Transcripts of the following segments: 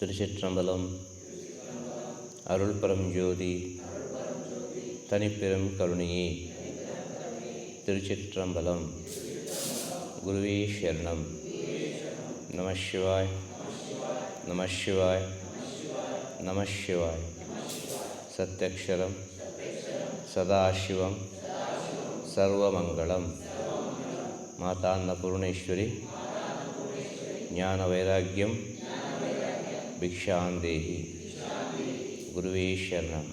திருச்சிற்றம்பலம். அருள் பரம் ஜோதி தனிப்பெரும் கருணையே. திருச்சிற்றம்பலம். குருவே சரணம். நம சிவாய், நம சிவாய், நம சிவாய். சத்யக்ஷரம் சதாசிவம் ಸರ್ವಮಂಗಳಂ. ಮಾತಾ ಅನ್ನಪೂರ್ಣೇಶ್ವರಿ ಜ್ಞಾನ ವೈರಾಗ್ಯಂ ಭಿಕ್ಷಾಂದೇಹಿ. ಗುರುವೇ ಶರಣಂ.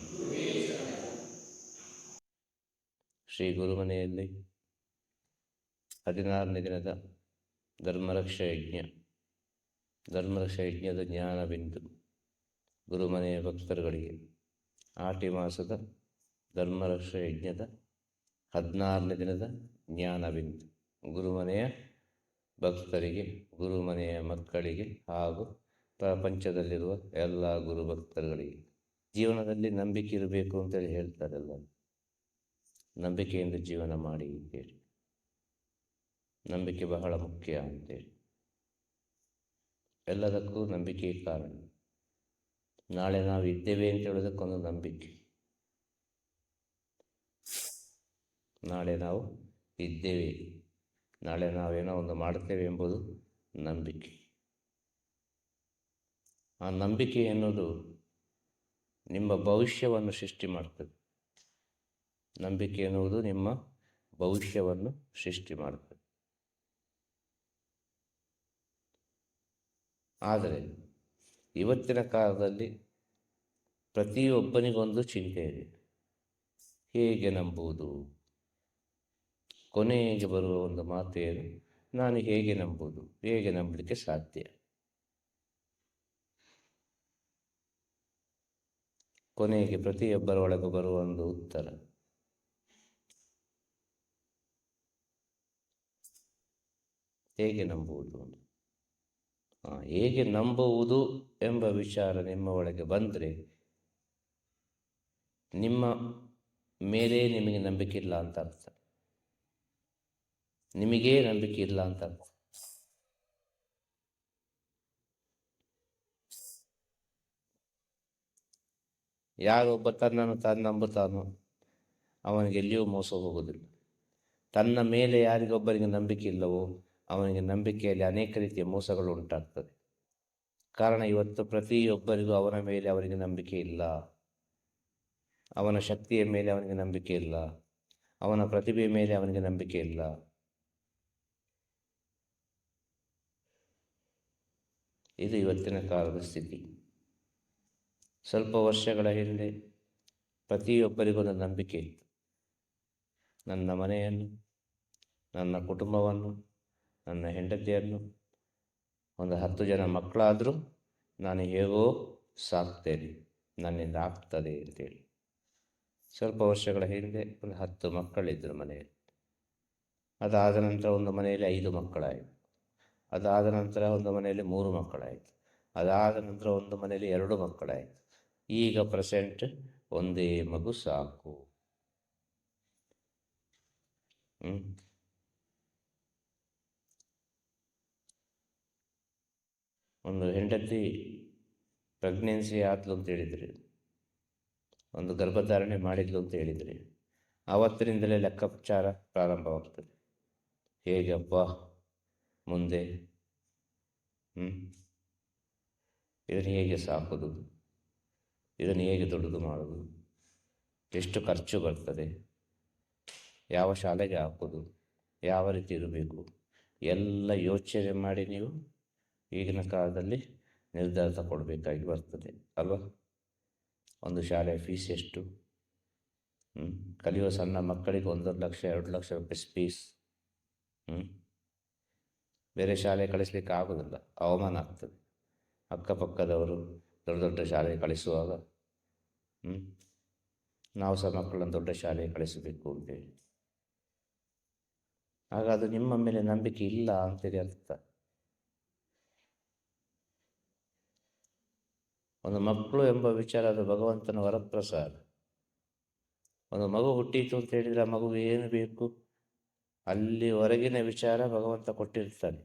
ಶ್ರೀ ಗುರುಮನೆಯಲ್ಲಿ 16ನೇ ದಿನದ ಧರ್ಮರಕ್ಷ ಯಜ್ಞದ ಜ್ಞಾನಬಿಂದು ಗುರುಮನೆಯ ಭಕ್ತರುಗಳಿಗೆ ಆಟಿ ಮಾಸದ ಧರ್ಮರಕ್ಷ ಯಜ್ಞದ 16ನೇ ದಿನದ ಜ್ಞಾನಬಿಂದು ಗುರುಮನೆಯ ಭಕ್ತರಿಗೆ, ಗುರುಮನೆಯ ಮಕ್ಕಳಿಗೆ ಹಾಗೂ ಪ್ರಪಂಚದಲ್ಲಿರುವ ಎಲ್ಲ ಗುರು ಭಕ್ತರುಗಳಿಗೆ. ಜೀವನದಲ್ಲಿ ನಂಬಿಕೆ ಇರಬೇಕು ಅಂತೇಳಿ ಹೇಳ್ತಾರಲ್ಲ, ನಂಬಿಕೆಯಿಂದ ಜೀವನ ಮಾಡಿ ಅಂತೇಳಿ. ನಂಬಿಕೆ ಬಹಳ ಮುಖ್ಯ ಅಂತೇಳಿ. ಎಲ್ಲದಕ್ಕೂ ನಂಬಿಕೆ ಕಾರಣ. ನಾಳೆ ನಾವು ಇದ್ದೇವೆ ಅಂತ ಹೇಳೋದಕ್ಕೊಂದು ನಂಬಿಕೆ. ನಾಳೆ ನಾವು ಇದ್ದೇವೆ, ನಾಳೆ ನಾವೇನೋ ಒಂದು ಮಾಡ್ತೇವೆ ಎಂಬುದು ನಂಬಿಕೆ. ಆ ನಂಬಿಕೆ ಎನ್ನುವುದು ನಿಮ್ಮ ಭವಿಷ್ಯವನ್ನು ಸೃಷ್ಟಿ ಮಾಡ್ತದೆ. ನಂಬಿಕೆ ಎನ್ನುವುದು ನಿಮ್ಮ ಭವಿಷ್ಯವನ್ನು ಸೃಷ್ಟಿ ಮಾಡ್ತದೆ. ಆದರೆ ಇವತ್ತಿನ ಕಾಲದಲ್ಲಿ ಪ್ರತಿಯೊಬ್ಬನಿಗೊಂದು ಚಿಂತೆ ಇದೆ. ಹೇಗೆ ನಂಬುವುದು? ಕೊನೆಗೆ ಬರುವ ಒಂದು ಮಾತು ಏನು? ನಾನು ಹೇಗೆ ನಂಬುವುದು? ಹೇಗೆ ನಂಬಲಿಕ್ಕೆ ಸಾಧ್ಯ? ಕೊನೆಗೆ ಪ್ರತಿಯೊಬ್ಬರ ಒಳಗೆ ಬರುವ ಒಂದು ಉತ್ತರ, ಹೇಗೆ ನಂಬುವುದು? ಹೇಗೆ ನಂಬುವುದು ಎಂಬ ವಿಚಾರ ನಿಮ್ಮ ಒಳಗೆ ಬಂದರೆ ನಿಮ್ಮ ಮೇಲೆ ನಿಮಗೆ ನಂಬಿಕೆ ಇಲ್ಲ ಅಂತ ಅರ್ಥ. ನಿಮಗೇ ನಂಬಿಕೆ ಇಲ್ಲ ಅಂತ ಅರ್ಥ. ಯಾರೊಬ್ಬ ತನ್ನನ್ನು ತಾನು ನಂಬುತ್ತಾನೋ ಅವನಿಗೆ ಎಲ್ಲಿಯೂ ಮೋಸ ಹೋಗುವುದಿಲ್ಲ. ತನ್ನ ಮೇಲೆ ಯಾರಿಗೊಬ್ಬರಿಗೆ ನಂಬಿಕೆ ಇಲ್ಲವೋ ಅವನಿಗೆ ನಂಬಿಕೆಯಲ್ಲಿ ಅನೇಕ ರೀತಿಯ ಮೋಸಗಳು ಉಂಟಾಗ್ತದೆ. ಕಾರಣ, ಇವತ್ತು ಪ್ರತಿಯೊಬ್ಬರಿಗೂ ಅವನ ಮೇಲೆ ಅವರಿಗೆ ನಂಬಿಕೆ ಇಲ್ಲ. ಅವನ ಶಕ್ತಿಯ ಮೇಲೆ ಅವನಿಗೆ ನಂಬಿಕೆ ಇಲ್ಲ. ಅವನ ಪ್ರತಿಭೆಯ ಮೇಲೆ ಅವನಿಗೆ ನಂಬಿಕೆ ಇಲ್ಲ. ಇದು ಇವತ್ತಿನ ಕಾಲದ ಸ್ಥಿತಿ. ಸ್ವಲ್ಪ ವರ್ಷಗಳ ಹಿಂದೆ ಪ್ರತಿಯೊಬ್ಬರಿಗೊಂದು ನಂಬಿಕೆ ಇತ್ತು. ನನ್ನ ಮನೆಯನ್ನು, ನನ್ನ ಕುಟುಂಬವನ್ನು, ನನ್ನ ಹೆಂಡತಿಯನ್ನು, ಒಂದು 10 ಜನ ಮಕ್ಕಳಾದರೂ ನಾನು ಹೇಗೋ ಸಾಕ್ತೇನೆ, ನನ್ನಿಂದ ಆಗ್ತದೆ ಅಂತೇಳಿ. ಸ್ವಲ್ಪ ವರ್ಷಗಳ ಹಿಂದೆ ಒಂದು 10 ಮಕ್ಕಳಿದ್ದರು ಮನೆಯಲ್ಲಿ. ಅದಾದ ನಂತರ ಒಂದು ಮನೆಯಲ್ಲಿ 5 ಮಕ್ಕಳಾಯಿತು. ಅದಾದ ನಂತರ ಒಂದು ಮನೆಯಲ್ಲಿ 3 ಮಕ್ಕಳಾಯಿತು. ಅದಾದ ನಂತರ ಒಂದು ಮನೆಯಲ್ಲಿ 2 ಮಕ್ಕಳಾಯಿತು. ಈಗ ಪ್ರೆಸೆಂಟ್ ಒಂದೇ ಮಗು ಸಾಕು. ಒಂದು ಹೆಂಡತಿ ಪ್ರೆಗ್ನೆನ್ಸಿ ಆದ್ಲು ಅಂತ ಹೇಳಿದ್ರಿ, ಒಂದು ಗರ್ಭಧಾರಣೆ ಮಾಡಿದ್ಲು ಅಂತ ಹೇಳಿದ್ರಿ, ಆವತ್ತಿನಿಂದಲೇ ಲೆಕ್ಕಾಚಾರ ಪ್ರಾರಂಭವಾಗ್ತದೆ. ಹೇಗಪ್ಪ ಮುಂದೆ ಇದನ್ನು ಹೇಗೆ ಸಾಕೋದು, ಇದನ್ನು ಹೇಗೆ ದೊಡ್ಡದು ಮಾಡೋದು, ಎಷ್ಟು ಖರ್ಚು ಬರ್ತದೆ, ಯಾವ ಶಾಲೆಗೆ ಹಾಕೋದು, ಯಾವ ರೀತಿ ಇರಬೇಕು, ಎಲ್ಲ ಯೋಚನೆ ಮಾಡಿ ನೀವು ಈಗಿನ ಕಾಲದಲ್ಲಿ ನಿರ್ಧಾರ ತಗೊಳ್ಬೇಕಾಗಿ ಬರ್ತದೆ ಅಲ್ವಾ? ಒಂದು ಶಾಲೆಯ ಫೀಸ್ ಎಷ್ಟು? ಕಲಿಯುವ ಸಣ್ಣ ಮಕ್ಕಳಿಗೆ 1 ಲಕ್ಷ 2 ಲಕ್ಷ ರೂಪಾಯಿ ಫೀಸ್. ಬೇರೆ ಶಾಲೆ ಕಳಿಸ್ಲಿಕ್ಕೆ ಆಗೋದಿಲ್ಲ, ಅವಮಾನ ಆಗ್ತದೆ. ಅಕ್ಕಪಕ್ಕದವರು ದೊಡ್ಡ ದೊಡ್ಡ ಶಾಲೆಗೆ ಕಳಿಸುವಾಗ ನಾವು ಸಹ ಮಕ್ಕಳನ್ನು ದೊಡ್ಡ ಶಾಲೆಗೆ ಕಳಿಸಬೇಕು ಅಂತೇಳಿ. ಆಗ ಅದು ನಿಮ್ಮ ಮೇಲೆ ನಂಬಿಕೆ ಇಲ್ಲ ಅಂತೇಳಿ ಅರ್ಥ. ಒಂದು ಮಕ್ಕಳು ಎಂಬ ವಿಚಾರ ಅದು ಭಗವಂತನ ವರಪ್ರಸಾದ. ಒಂದು ಮಗು ಹುಟ್ಟೀತು ಅಂತ ಹೇಳಿದರೆ ಆ ಮಗುಗೆ ಏನು ಬೇಕು ಅಲ್ಲಿ ಹೊರಗಿನ ವಿಚಾರ ಭಗವಂತ ಕೊಟ್ಟಿರ್ತಾನೆ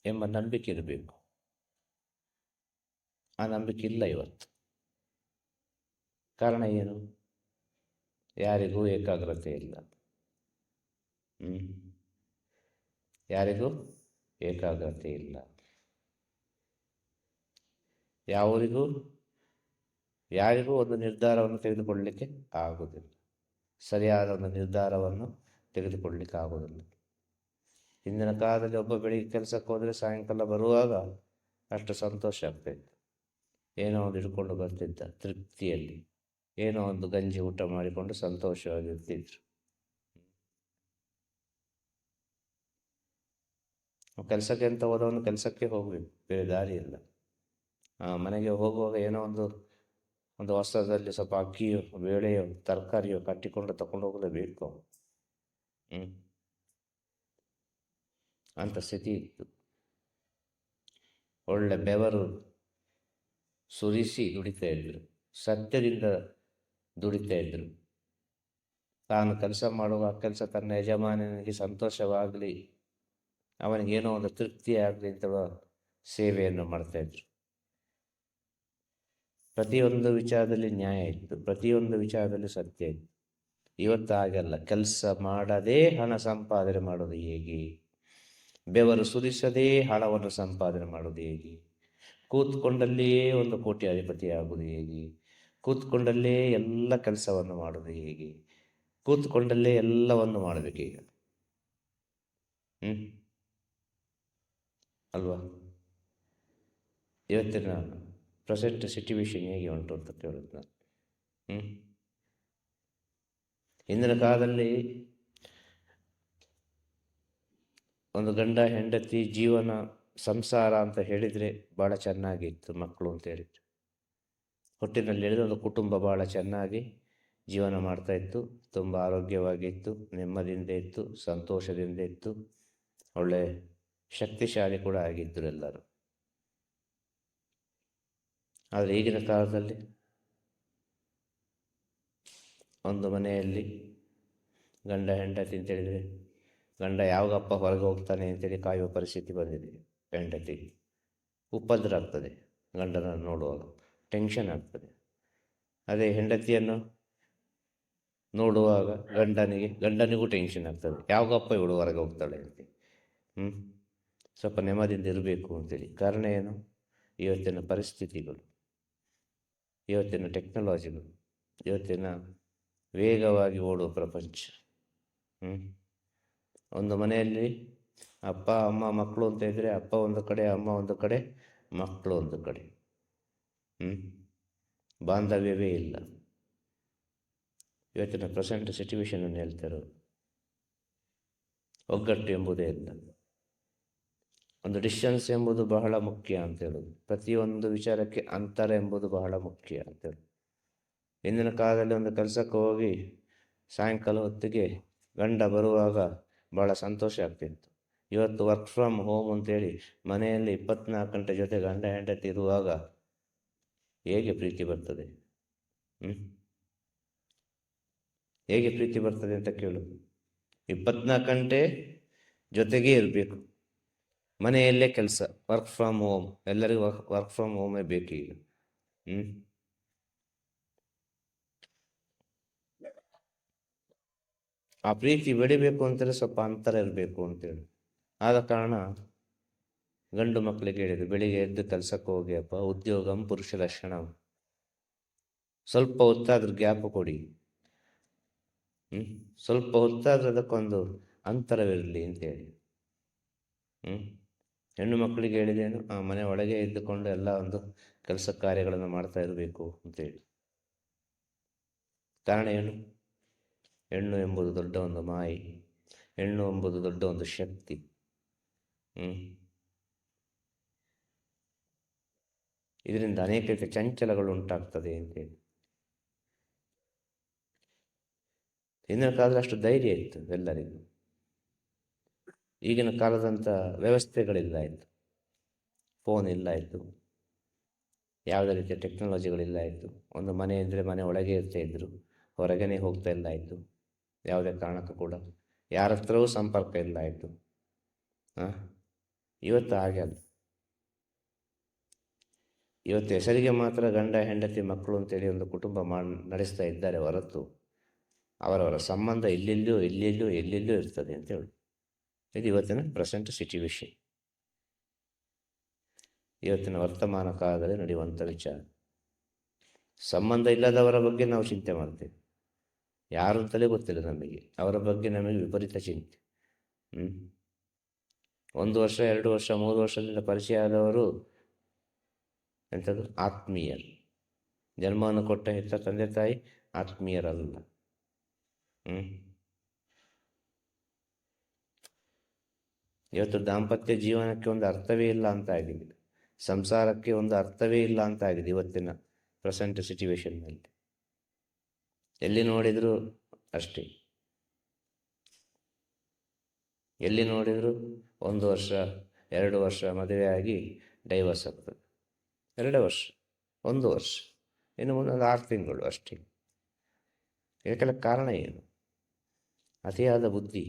ಎಂಬ ನಂಬಿಕೆ ಇರಬೇಕು. ಆ ನಂಬಿಕೆ ಇಲ್ಲ ಇವತ್ತು. ಕಾರಣ ಏನು? ಯಾರಿಗೂ ಏಕಾಗ್ರತೆ ಇಲ್ಲ. ಯಾರಿಗೂ ಏಕಾಗ್ರತೆ ಇಲ್ಲ. ಯಾರಿಗೂ ಒಂದು ನಿರ್ಧಾರವನ್ನು ತೆಗೆದುಕೊಳ್ಳಲಿಕ್ಕೆ ಆಗುವುದಿಲ್ಲ. ಸರಿಯಾದ ಒಂದು ನಿರ್ಧಾರವನ್ನು ತೆಗೆದುಕೊಳ್ಳಲಿಕ್ಕೆ ಆಗುವುದಿಲ್ಲ. ಹಿಂದಿನ ಕಾಲದಲ್ಲಿ ಒಬ್ಬ ಬೆಳಿಗ್ಗೆ ಕೆಲಸಕ್ಕೆ ಹೋದರೆ ಸಾಯಂಕಾಲ ಬರುವಾಗ ಅಷ್ಟು ಸಂತೋಷ ಆಗ್ತಾಯಿತ್ತು. ಏನೋ ಒಂದು ಹಿಡ್ಕೊಂಡು ಬರ್ತಿದ್ದ ತೃಪ್ತಿಯಲ್ಲಿ, ಏನೋ ಒಂದು ಗಂಜಿ ಊಟ ಮಾಡಿಕೊಂಡು ಸಂತೋಷವಾಗಿರ್ತಿದ್ರು. ಕೆಲಸಕ್ಕೆ ಅಂತ ಹೋದವನು ಕೆಲಸಕ್ಕೆ ಹೋಗಬೇಕು, ಬೇರೆ ದಾರಿ ಇಲ್ಲ. ಮನೆಗೆ ಹೋಗುವಾಗ ಏನೋ ಒಂದು ವಸ್ತ್ರದಲ್ಲಿ ಸ್ವಲ್ಪ ಅಕ್ಕಿಯೋ ಬೇಳೆಯೋ ತರಕಾರಿಯೋ ಕಟ್ಟಿಕೊಂಡು ತಗೊಂಡು ಹೋಗಲೇಬೇಕು. ಅಂಥ ಸ್ಥಿತಿ ಇತ್ತು. ಒಳ್ಳೆ ಬೆವರು ಸುರಿಸಿ ದುಡಿತಾ ಇದ್ರು, ಸತ್ಯದಿಂದ ದುಡಿತಾ ಇದ್ರು. ತಾನು ಕೆಲಸ ಮಾಡುವ ಕೆಲಸ ತನ್ನ ಯಜಮಾನನಿಗೆ ಸಂತೋಷವಾಗಲಿ, ಅವನಿಗೇನೋ ಒಂದು ತೃಪ್ತಿ ಆಗಲಿ ಅಂತ ಸೇವೆಯನ್ನು ಮಾಡ್ತಾಯಿದ್ರು. ಪ್ರತಿಯೊಂದು ವಿಚಾರದಲ್ಲಿ ನ್ಯಾಯ ಇತ್ತು, ಪ್ರತಿಯೊಂದು ವಿಚಾರದಲ್ಲಿ ಸತ್ಯ ಇತ್ತು. ಇವತ್ತು ಹಾಗಲ್ಲ. ಕೆಲಸ ಮಾಡದೇ ಹಣ ಸಂಪಾದನೆ ಮಾಡೋದು ಹೇಗೆ? ಬೆವರು ಸುರಿಸದೇ ಹಣವನ್ನು ಸಂಪಾದನೆ ಮಾಡೋದು ಹೇಗೆ? ಕೂತ್ಕೊಂಡಲ್ಲಿಯೇ ಒಂದು ಕೋಟಿ ಅಧಿಪತಿ ಆಗುವುದು ಹೇಗೆ? ಕೂತ್ಕೊಂಡಲ್ಲೇ ಎಲ್ಲ ಕೆಲಸವನ್ನು ಮಾಡೋದು ಹೇಗೆ? ಕೂತ್ಕೊಂಡಲ್ಲೇ ಎಲ್ಲವನ್ನು ಮಾಡಬೇಕೀಗ, ಅಲ್ವಾ? ಇವತ್ತಿನ ಪ್ರೆಸೆಂಟ್ ಸಿಚುವೇಶನ್ ಹೇಗೆ ಉಂಟು ಅಂತ ಕೇಳೋದು ನಾನು. ಹಿಂದಿನ ಕಾಲದಲ್ಲಿ ಒಂದು ಗಂಡ ಹೆಂಡತಿ ಜೀವನ ಸಂಸಾರ ಅಂತ ಹೇಳಿದರೆ ಭಾಳ ಚೆನ್ನಾಗಿತ್ತು. ಮಕ್ಕಳು ಅಂತ ಹೇಳಿದ್ರು, ಹೊಟ್ಟಿನಲ್ಲಿ ಹೇಳಿದ್ರೆ ಒಂದು ಕುಟುಂಬ ಭಾಳ ಚೆನ್ನಾಗಿ ಜೀವನ ಮಾಡ್ತಾಯಿತ್ತು, ತುಂಬ ಆರೋಗ್ಯವಾಗಿತ್ತು, ನೆಮ್ಮದಿಯಿಂದ ಇತ್ತು, ಸಂತೋಷದಿಂದ ಇತ್ತು, ಒಳ್ಳೆ ಶಕ್ತಿಶಾಲಿ ಕೂಡ ಆಗಿದ್ದರು ಎಲ್ಲರೂ. ಆದರೆ ಈಗಿನ ಕಾಲದಲ್ಲಿ ಒಂದು ಮನೆಯಲ್ಲಿ ಗಂಡ ಹೆಂಡತಿ ಅಂತೇಳಿದರೆ, ಗಂಡ ಯಾವಾಗಪ್ಪ ಹೊರಗೆ ಹೋಗ್ತಾನೆ ಅಂತೇಳಿ ಕಾಯುವ ಪರಿಸ್ಥಿತಿ ಬಂದಿದೆ. ಹೆಂಡತಿಗೆ ಉಪದ್ರ ಆಗ್ತದೆ, ಗಂಡನನ್ನು ನೋಡುವಾಗ ಟೆನ್ಷನ್ ಆಗ್ತದೆ. ಅದೇ ಹೆಂಡತಿಯನ್ನು ನೋಡುವಾಗ ಗಂಡನಿಗೂ ಟೆನ್ಷನ್ ಆಗ್ತದೆ, ಯಾವಾಗಪ್ಪ ಇವಳು ಹೊರಗೆ ಹೋಗ್ತಾಳೆ ಅಂತ. ಸ್ವಲ್ಪ ನೆಮ್ಮದಿಯಿಂದ ಇರಬೇಕು ಅಂತೇಳಿ. ಕಾರಣ ಏನು? ಇವತ್ತಿನ ಪರಿಸ್ಥಿತಿಗಳು, ಇವತ್ತಿನ ಟೆಕ್ನಾಲಜಿಗಳು, ಇವತ್ತಿನ ವೇಗವಾಗಿ ಓಡುವ ಪ್ರಪಂಚ. ಒಂದು ಮನೆಯಲ್ಲಿ ಅಪ್ಪ ಅಮ್ಮ ಮಕ್ಕಳು ಅಂತ ಇದ್ದರೆ, ಅಪ್ಪ ಒಂದು ಕಡೆ, ಅಮ್ಮ ಒಂದು ಕಡೆ, ಮಕ್ಕಳು ಒಂದು ಕಡೆ. ಬಾಂಧವ್ಯವೇ ಇಲ್ಲ. ಇವತ್ತಿನ ಪ್ರೆಸೆಂಟ್ ಸಿಚುವೇಶನನ್ನು ಹೇಳ್ತಾರೆ. ಒಗ್ಗಟ್ಟು ಎಂಬುದೇ ಇಲ್ಲ. ಒಂದು ಡಿಸ್ಟೆನ್ಸ್ ಎಂಬುದು ಬಹಳ ಮುಖ್ಯ ಅಂತ ಹೇಳೋದು. ಪ್ರತಿಯೊಂದು ವಿಚಾರಕ್ಕೆ ಅಂತರ ಎಂಬುದು ಬಹಳ ಮುಖ್ಯ ಅಂತೇಳಿ. ಹಿಂದಿನ ಕಾಲದಲ್ಲಿ ಒಂದು ಕೆಲಸಕ್ಕೆ ಹೋಗಿ ಸಾಯಂಕಾಲ ಹೊತ್ತಿಗೆ ಗಂಡ ಬರುವಾಗ ಭಾಳ ಸಂತೋಷ ಆಗ್ತಿತ್ತು. ಇವತ್ತು ವರ್ಕ್ ಫ್ರಮ್ ಹೋಮ್ ಅಂತೇಳಿ ಮನೆಯಲ್ಲಿ 24 ಗಂಟೆ ಜೊತೆ ಗಂಡ ಹೆಂಡತಿ ಇರುವಾಗ ಹೇಗೆ ಪ್ರೀತಿ ಬರ್ತದೆ? ಹೇಗೆ ಪ್ರೀತಿ ಬರ್ತದೆ ಅಂತ ಕೇಳು. 24 ಗಂಟೆ ಜೊತೆಗೇ ಇರಬೇಕು, ಮನೆಯಲ್ಲೇ ಕೆಲಸ, ವರ್ಕ್ ಫ್ರಮ್ ಹೋಮ್. ಎಲ್ಲರಿಗೂ ವರ್ಕ್ ಫ್ರಮ್ ಹೋಮೇ ಬೇಕೀಗ. ಆ ಪ್ರೀತಿ ಬೆಳಿಬೇಕು ಅಂತೇಳಿ ಸ್ವಲ್ಪ ಅಂತರ ಇರಬೇಕು ಅಂತೇಳಿ. ಆದ ಕಾರಣ ಗಂಡು ಮಕ್ಕಳಿಗೆ ಹೇಳಿದ್ರು, ಬೆಳಿಗ್ಗೆ ಎದ್ದು ಕೆಲಸಕ್ಕೆ ಹೋಗಿ ಅಪ್ಪ, ಉದ್ಯೋಗಂ ಪುರುಷ ಲಕ್ಷಣ, ಸ್ವಲ್ಪ ಹೊತ್ತಾದ್ರೂ ಗ್ಯಾಪ್ ಕೊಡಿ, ಸ್ವಲ್ಪ ಹೊತ್ತಾದ್ರೂ ಅದಕ್ಕೊಂದು ಅಂತರವಿರಲಿ ಅಂತೇಳಿ. ಹೆಣ್ಣು ಮಕ್ಕಳಿಗೆ ಹೇಳಿದೇನು, ಮನೆ ಒಳಗೆ ಇದ್ದುಕೊಂಡು ಎಲ್ಲ ಒಂದು ಕೆಲಸ ಕಾರ್ಯಗಳನ್ನು ಮಾಡ್ತಾ ಇರಬೇಕು ಅಂತೇಳಿ. ಕಾರಣ ಏನು? ಹೆಣ್ಣು ಎಂಬುದು ದೊಡ್ಡ ಒಂದು ಮಾಯಿ, ಹೆಣ್ಣು ಎಂಬುದು ದೊಡ್ಡ ಒಂದು ಶಕ್ತಿ. ಇದರಿಂದ ಅನೇಕ ರೀತಿಯ ಚಂಚಲಗಳು ಉಂಟಾಗ್ತದೆ ಅಂತೇಳಿ. ಹಿಂದಿನ ಕಾಲದಲ್ಲಿ ಅಷ್ಟು ಧೈರ್ಯ ಇತ್ತು ಎಲ್ಲರಿಗೂ. ಈಗಿನ ಕಾಲದಂಥ ವ್ಯವಸ್ಥೆಗಳಿಲ್ಲ ಇತ್ತು, ಫೋನ್ ಇಲ್ಲ ಇತ್ತು, ಯಾವುದೇ ರೀತಿಯ ಟೆಕ್ನಾಲಜಿಗಳಿಲ್ಲ ಇತ್ತು. ಒಂದು ಮನೆ ಅಂದರೆ ಮನೆ ಒಳಗೆ ಇರ್ತಾ ಇದ್ರು, ಹೊರಗನೆ ಹೋಗ್ತಾ ಇಲ್ಲ ಇತ್ತು. ಯಾವುದೇ ಕಾರಣಕ್ಕೂ ಕೂಡ ಯಾರ ಹತ್ರವೂ ಸಂಪರ್ಕ ಇಲ್ಲ ಇತ್ತು. ಇವತ್ತು ಹಾಗೆ ಅಲ್ಲ. ಇವತ್ತು ಹೆಸರಿಗೆ ಮಾತ್ರ ಗಂಡ ಹೆಂಡತಿ ಮಕ್ಕಳು ಅಂತೇಳಿ ಒಂದು ಕುಟುಂಬ ನಡೆಸ್ತಾ ಇದ್ದಾರೆ ಹೊರತು ಅವರವರ ಸಂಬಂಧ ಎಲ್ಲೆಲ್ಲೋ ಇರ್ತದೆ ಅಂತ ಹೇಳಿ. ಇದು ಇವತ್ತಿನ ಪ್ರೆಸೆಂಟ್ ಸಿಚುವೇಶನ್, ಇವತ್ತಿನ ವರ್ತಮಾನ ಕಾಲದಲ್ಲಿ ನಡೆಯುವಂಥ ವಿಚಾರ. ಸಂಬಂಧ ಇಲ್ಲದವರ ಬಗ್ಗೆ ನಾವು ಚಿಂತೆ ಮಾಡ್ತೇವೆ, ಯಾರು ಅಂತಲೇ ಗೊತ್ತಿಲ್ಲ ನಮಗೆ, ಅವರ ಬಗ್ಗೆ ನಮಗೆ ವಿಪರೀತ ಚಿಂತೆ. 1 ವರ್ಷ 2 ವರ್ಷ 3 ವರ್ಷದಿಂದ ಪರಿಚಯ ಆದವರು ಎಂಥದ್ದು ಆತ್ಮೀಯರು. ಜನ್ಮವನ್ನು ಕೊಟ್ಟ ಹೆತ್ತ ತಂದೆ ತಾಯಿ ಆತ್ಮೀಯರಲ್ಲ. ಇವತ್ತು ದಾಂಪತ್ಯ ಜೀವನಕ್ಕೆ ಒಂದು ಅರ್ಥವೇ ಇಲ್ಲ ಅಂತ ಆಗಿದೆ, ಸಂಸಾರಕ್ಕೆ ಒಂದು ಅರ್ಥವೇ ಇಲ್ಲ ಅಂತ ಆಗಿದೆ ಇವತ್ತಿನ ಪ್ರೆಸೆಂಟ್ ಸಿಚುವೇಶನ್ನಲ್ಲಿ. ಎಲ್ಲಿ ನೋಡಿದರೂ ಅಷ್ಟೇ, ಎಲ್ಲಿ ನೋಡಿದರೂ 1 ವರ್ಷ 2 ವರ್ಷ ಮದುವೆ ಆಗಿ ಡೈವರ್ಸ್ ಆಗ್ತದೆ. 2 ವರ್ಷ 1 ವರ್ಷ, ಇನ್ನು ಮುಂದೊಂದು 6 ತಿಂಗಳು ಅಷ್ಟೇ. ಇದಕ್ಕೆಲ್ಲ ಕಾರಣ ಏನು? ಅತಿಯಾದ ಬುದ್ಧಿ,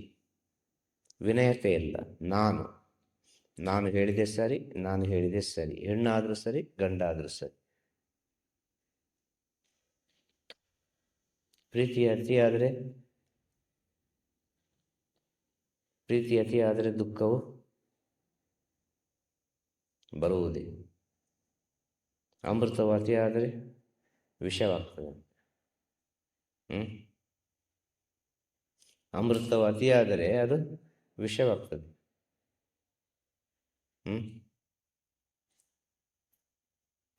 ವಿನಯತೆ ಇಲ್ಲ. ನಾನು ಹೇಳಿದೆ ಸರಿ, ನಾನು ಹೇಳಿದೆ ಸರಿ, ಹೆಣ್ಣಾದರೂ ಸರಿ ಗಂಡಾದರೂ ಸರಿ. ಪ್ರೀತಿ ಅತಿಯಾದರೆ ದುಃಖವು ಬರುವುದೇ. ಅಮೃತವು ಅತಿಯಾದರೆ ವಿಷವಾಗ್ತದೆ. ಅಮೃತವು ಅತಿಯಾದರೆ ಅದು ವಿಷವಾಗ್ತದೆ.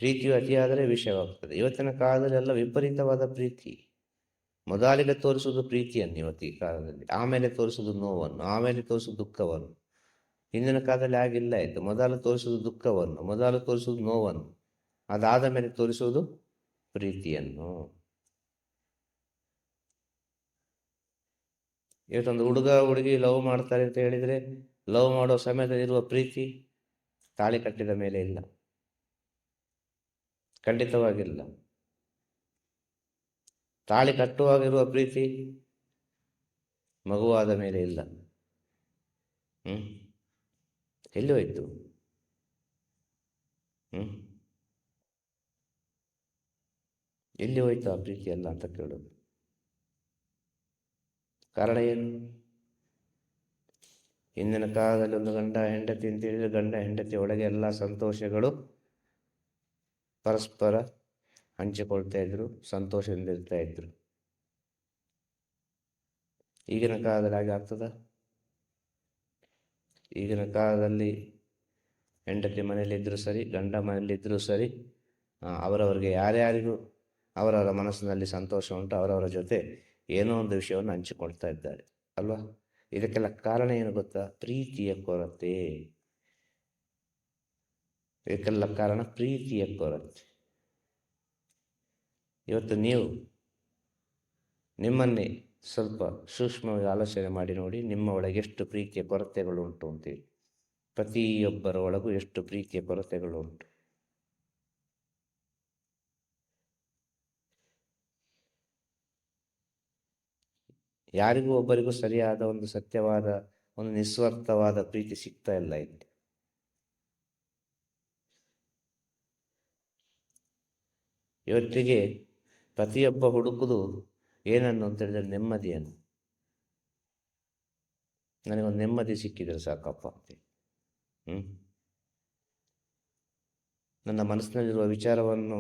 ಪ್ರೀತಿಯು ಅತಿಯಾದರೆ ವಿಷವಾಗ್ತದೆ. ಇವತ್ತಿನ ಕಾಲದಲ್ಲಿ ಎಲ್ಲ ವಿಪರೀತವಾದ ಪ್ರೀತಿ. ಮೊದಲಿಗೆ ತೋರಿಸುವುದು ಪ್ರೀತಿಯನ್ನು ಇವತ್ತಿನ ಕಾಲದಲ್ಲಿ, ಆಮೇಲೆ ತೋರಿಸುವುದು ನೋವನ್ನು, ಆಮೇಲೆ ತೋರಿಸುವುದು ದುಃಖವನ್ನು. ಹಿಂದಿನ ಕಾಲದಲ್ಲಿ ಆಗಿಲ್ಲ ಆಯಿತು, ಮೊದಲು ತೋರಿಸುವುದು ದುಃಖವನ್ನು, ಮೊದಲು ತೋರಿಸುವುದು ನೋವನ್ನು, ಅದಾದ ಮೇಲೆ ತೋರಿಸುವುದು ಪ್ರೀತಿಯನ್ನು. ಇವತ್ತೊಂದು ಹುಡುಗ ಹುಡುಗಿ ಲವ್ ಮಾಡ್ತಾರೆ ಅಂತ ಹೇಳಿದರೆ, ಲವ್ ಮಾಡೋ ಸಮಯದಲ್ಲಿರುವ ಪ್ರೀತಿ ತಾಳಿ ಕಟ್ಟಿದ ಮೇಲೆ ಇಲ್ಲ, ಖಂಡಿತವಾಗಿಲ್ಲ. ತಾಳಿ ಕಟ್ಟುವಾಗಿರುವ ಪ್ರೀತಿ ಮಗುವಾದ ಮೇಲೆ ಇಲ್ಲ. ಎಲ್ಲಿ ಹೋಯ್ತು? ಎಲ್ಲಿ ಹೋಯ್ತು ಆ ಪ್ರೀತಿ ಎಲ್ಲ ಅಂತ ಕೇಳೋದು. ಕಾರಣ ಏನು? ಹಿಂದಿನ ಕಾಲದಲ್ಲಿ ಒಂದು ಗಂಡ ಹೆಂಡತಿ ಅಂತ ಹೇಳಿದ್ರೆ, ಗಂಡ ಹೆಂಡತಿ ಒಳಗೆ ಎಲ್ಲ ಸಂತೋಷಗಳು ಪರಸ್ಪರ ಹಂಚಿಕೊಳ್ತಾ ಇದ್ರು, ಸಂತೋಷದಿಂದ ಇರ್ತಾ ಇದ್ರು. ಈಗಿನ ಕಾಲದಲ್ಲಿ ಹಾಗೆ ಆಗ್ತದ? ಈಗಿನ ಕಾಲದಲ್ಲಿ ಹೆಂಡತಿ ಮನೆಯಲ್ಲಿದ್ದರೂ ಸರಿ, ಗಂಡ ಮನೆಯಲ್ಲಿದ್ದರೂ ಸರಿ, ಅವರವರಿಗೆ ಯಾರ್ಯಾರಿಗೂ ಅವರವರ ಮನಸ್ಸಿನಲ್ಲಿ ಸಂತೋಷ ಉಂಟು, ಅವರವರ ಜೊತೆ ಏನೋ ಒಂದು ವಿಷಯವನ್ನು ಹಂಚಿಕೊಳ್ತಾ ಇದ್ದಾರೆ ಅಲ್ವಾ? ಇದಕ್ಕೆಲ್ಲ ಕಾರಣ ಏನು ಗೊತ್ತಾ? ಪ್ರೀತಿಯ ಕೊರತೆ. ಇದಕ್ಕೆಲ್ಲ ಕಾರಣ ಪ್ರೀತಿಯ ಕೊರತೆ. ಇವತ್ತು ನೀವು ನಿಮ್ಮನ್ನೇ ಸ್ವಲ್ಪ ಸೂಕ್ಷ್ಮವಾಗಿ ಆಲೋಚನೆ ಮಾಡಿ ನೋಡಿ, ನಿಮ್ಮ ಒಳಗೆ ಎಷ್ಟು ಪ್ರೀತಿಯ ಕೊರತೆಗಳು ಉಂಟು ಅಂತೇಳಿ. ಪ್ರತಿಯೊಬ್ಬರ ಒಳಗೂ ಎಷ್ಟು ಪ್ರೀತಿಯ ಕೊರತೆಗಳು ಉಂಟು. ಯಾರಿಗೂ ಒಬ್ಬರಿಗೂ ಸರಿಯಾದ ಒಂದು ಸತ್ಯವಾದ ಒಂದು ನಿಸ್ವಾರ್ಥವಾದ ಪ್ರೀತಿ ಸಿಗ್ತಾ ಇಲ್ಲ ಇಲ್ಲಿ. ಇವತ್ತಿಗೆ ಪ್ರತಿಯೊಬ್ಬ ಹುಡುಕುದು ಏನನ್ನು ಅಂತ ಹೇಳಿದ್ರೆ ನೆಮ್ಮದಿಯನ್ನು. ನನಗೊಂದು ನೆಮ್ಮದಿ ಸಿಕ್ಕಿದ್ರೆ ಸಾಕಪ್ಪ ಅಂತ. ನನ್ನ ಮನಸ್ಸಿನಲ್ಲಿರುವ ವಿಚಾರವನ್ನು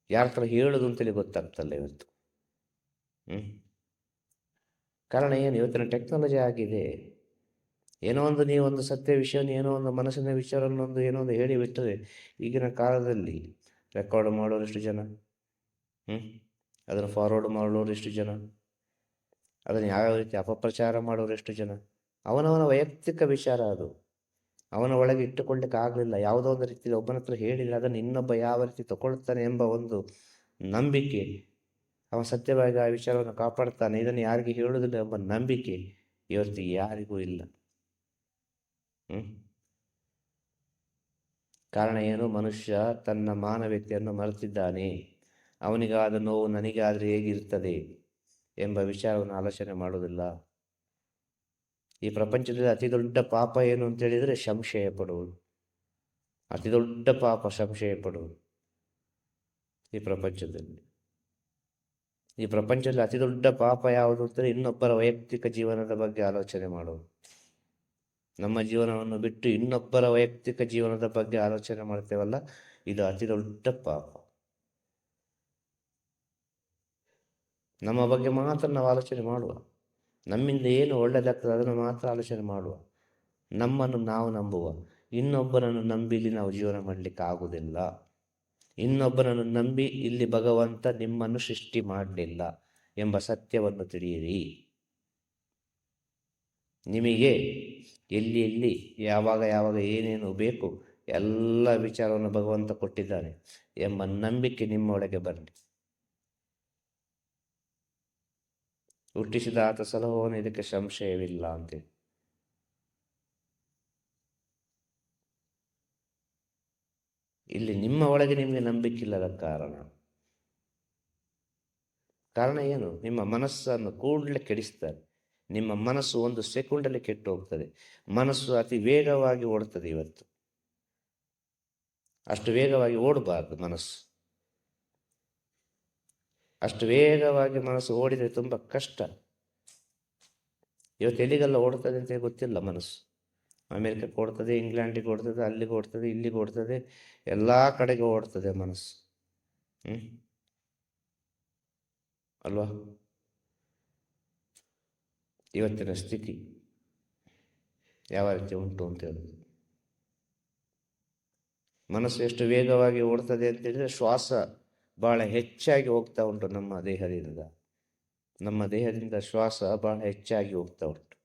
ಯಾರ ಹತ್ರ ಹೇಳೋದು ಅಂತೇಳಿ ಗೊತ್ತಾಗ್ತಲ್ಲ ಇವತ್ತು. ಕಾರಣ ಏನು? ಇವತ್ತಿನ ಟೆಕ್ನಾಲಜಿ ಆಗಿದೆ. ಏನೋ ಒಂದು ನೀವೊಂದು ಸತ್ಯ ವಿಷಯವನ್ನು, ಏನೋ ಒಂದು ಮನಸ್ಸಿನ ವಿಚಾರವನ್ನು ಏನೋ ಒಂದು ಹೇಳಿಬಿಟ್ಟರೆ, ಈಗಿನ ಕಾಲದಲ್ಲಿ ರೆಕಾರ್ಡ್ ಮಾಡೋರು ಎಷ್ಟು ಜನ, ಅದನ್ನು ಫಾರ್ವರ್ಡ್ ಮಾಡೋರು ಎಷ್ಟು ಜನ, ಅದನ್ನು ಯಾವ್ಯಾವ ರೀತಿ ಅಪಪ್ರಚಾರ ಮಾಡೋರು ಎಷ್ಟು ಜನ. ಅವನವನ ವೈಯಕ್ತಿಕ ವಿಚಾರ ಅದು, ಅವನ ಒಳಗೆ ಇಟ್ಟುಕೊಳ್ಳಿಕ್ಕೆ ಆಗಲಿಲ್ಲ. ಯಾವುದೋ ಒಂದು ರೀತಿಯಲ್ಲಿ ಒಬ್ಬನ ಹತ್ರ ಹೇಳಿದರೆ ಅದನ್ನು ಇನ್ನೊಬ್ಬ ಯಾವ ರೀತಿ ತಗೊಳ್ತಾನೆ ಎಂಬ ಒಂದು ನಂಬಿಕೆ, ಅವ ಸತ್ಯವಾಗಿ ಆ ವಿಚಾರವನ್ನು ಕಾಪಾಡ್ತಾನೆ, ಇದನ್ನು ಯಾರಿಗೆ ಹೇಳುವುದಿಲ್ಲ ಎಂಬ ನಂಬಿಕೆ ಇವತ್ತು ಯಾರಿಗೂ ಇಲ್ಲ. ಕಾರಣ ಏನು? ಮನುಷ್ಯ ತನ್ನ ಮಾನವೀಯತೆಯನ್ನು ಮರೆತಿದ್ದಾನೆ. ಅವನಿಗಾದ ನೋವು ನನಗಾದರೆ ಹೇಗಿರ್ತದೆ ಎಂಬ ವಿಚಾರವನ್ನು ಆಲೋಚನೆ ಮಾಡುವುದಿಲ್ಲ. ಈ ಪ್ರಪಂಚದಲ್ಲಿ ಅತಿ ದೊಡ್ಡ ಪಾಪ ಏನು ಅಂತ ಹೇಳಿದರೆ ಸಂಶಯ ಪಡುವುದು. ಅತಿ ದೊಡ್ಡ ಪಾಪ ಸಂಶಯ ಪಡುವುದು. ಈ ಪ್ರಪಂಚದಲ್ಲಿ ಅತಿ ದೊಡ್ಡ ಪಾಪ ಯಾವುದು ಅಂದರೆ ಇನ್ನೊಬ್ಬರ ವೈಯಕ್ತಿಕ ಜೀವನದ ಬಗ್ಗೆ ಆಲೋಚನೆ ಮಾಡುವುದು. ನಮ್ಮ ಜೀವನವನ್ನು ಬಿಟ್ಟು ಇನ್ನೊಬ್ಬರ ವೈಯಕ್ತಿಕ ಜೀವನದ ಬಗ್ಗೆ ಆಲೋಚನೆ ಮಾಡ್ತೇವಲ್ಲ, ಇದು ಅತಿ ದೊಡ್ಡ ಪಾಪ. ನಮ್ಮ ಬಗ್ಗೆ ಮಾತ್ರ ನಾವು ಆಲೋಚನೆ ಮಾಡುವ, ನಮ್ಮಿಂದ ಏನು ಒಳ್ಳೆಯದಾಗ್ತದೆ ಅದನ್ನು ಮಾತ್ರ ಆಲೋಚನೆ ಮಾಡುವ, ನಮ್ಮನ್ನು ನಾವು ನಂಬುವ. ಇನ್ನೊಬ್ಬರನ್ನು ನಂಬಿ ಇಲ್ಲಿ ನಾವು ಜೀವನ ಮಾಡಲಿಕ್ಕೆ ಆಗುವುದಿಲ್ಲ. ಇನ್ನೊಬ್ಬರನ್ನು ನಂಬಿ ಇಲ್ಲಿ ಭಗವಂತ ನಿಮ್ಮನ್ನು ಸೃಷ್ಟಿ ಮಾಡಲಿಲ್ಲ ಎಂಬ ಸತ್ಯವನ್ನು ತಿಳಿಯಿರಿ. ನಿಮಗೆ ಎಲ್ಲಿ ಎಲ್ಲಿ ಯಾವಾಗ ಯಾವಾಗ ಏನೇನು ಬೇಕು ಎಲ್ಲ ವಿಚಾರವನ್ನು ಭಗವಂತ ಕೊಟ್ಟಿದ್ದಾನೆ ಎಂಬ ನಂಬಿಕೆ ನಿಮ್ಮೊಳಗೆ ಬರಲಿ. ಹುಟ್ಟಿಸಿದ ಆತ ಸಲಹುವನು, ಇದಕ್ಕೆ ಸಂಶಯವಿಲ್ಲ ಅಂತೇಳಿ. ಇಲ್ಲಿ ನಿಮ್ಮ ಒಳಗೆ ನಿಮಗೆ ನಂಬಿಕಿಲ್ಲದ ಕಾರಣ ಏನು? ನಿಮ್ಮ ಮನಸ್ಸನ್ನು ಕೂಡಲೇ ಕೆಡಿಸ್ತಾರೆ. ನಿಮ್ಮ ಮನಸ್ಸು ಒಂದು ಸೆಕೆಂಡಲ್ಲಿ ಕೆಟ್ಟು ಹೋಗ್ತದೆ. ಮನಸ್ಸು ಅತಿ ವೇಗವಾಗಿ ಓಡ್ತದೆ. ಇವತ್ತು ಅಷ್ಟು ವೇಗವಾಗಿ ಓಡಬಾರ್ದು ಮನಸ್ಸು. ಅಷ್ಟು ವೇಗವಾಗಿ ಮನಸ್ಸು ಓಡಿದರೆ ತುಂಬ ಕಷ್ಟ. ಇವತ್ತು ಎಲ್ಲಿಗೆಲ್ಲ ಓಡ್ತದೆ ಅಂತ ಗೊತ್ತಿಲ್ಲ ಮನಸ್ಸು. ಅಮೇರಿಕಕ್ಕೆ ಓಡ್ತದೆ, ಇಂಗ್ಲೆಂಡಿಗೆ ಓಡ್ತದೆ, ಅಲ್ಲಿಗೆ ಓಡ್ತದೆ, ಇಲ್ಲಿಗೆ ಓಡ್ತದೆ, ಎಲ್ಲ ಕಡೆಗೆ ಓಡ್ತದೆ ಮನಸ್ಸು. ಅಲ್ವಾ? ಇವತ್ತಿನ ಸ್ಥಿತಿ ಯಾವ ರೀತಿ ಉಂಟು ಅಂತ ಹೇಳುದು. ಮನಸ್ಸು ಎಷ್ಟು ವೇಗವಾಗಿ ಓಡ್ತದೆ ಅಂತ ಹೇಳಿದ್ರೆ, ಶ್ವಾಸ ಬಹಳ ಹೆಚ್ಚಾಗಿ ಹೋಗ್ತಾ ಉಂಟು ನಮ್ಮ ದೇಹದಿಂದ ಶ್ವಾಸ ಬಹಳ ಹೆಚ್ಚಾಗಿ ಹೋಗ್ತಾ ಉಂಟು.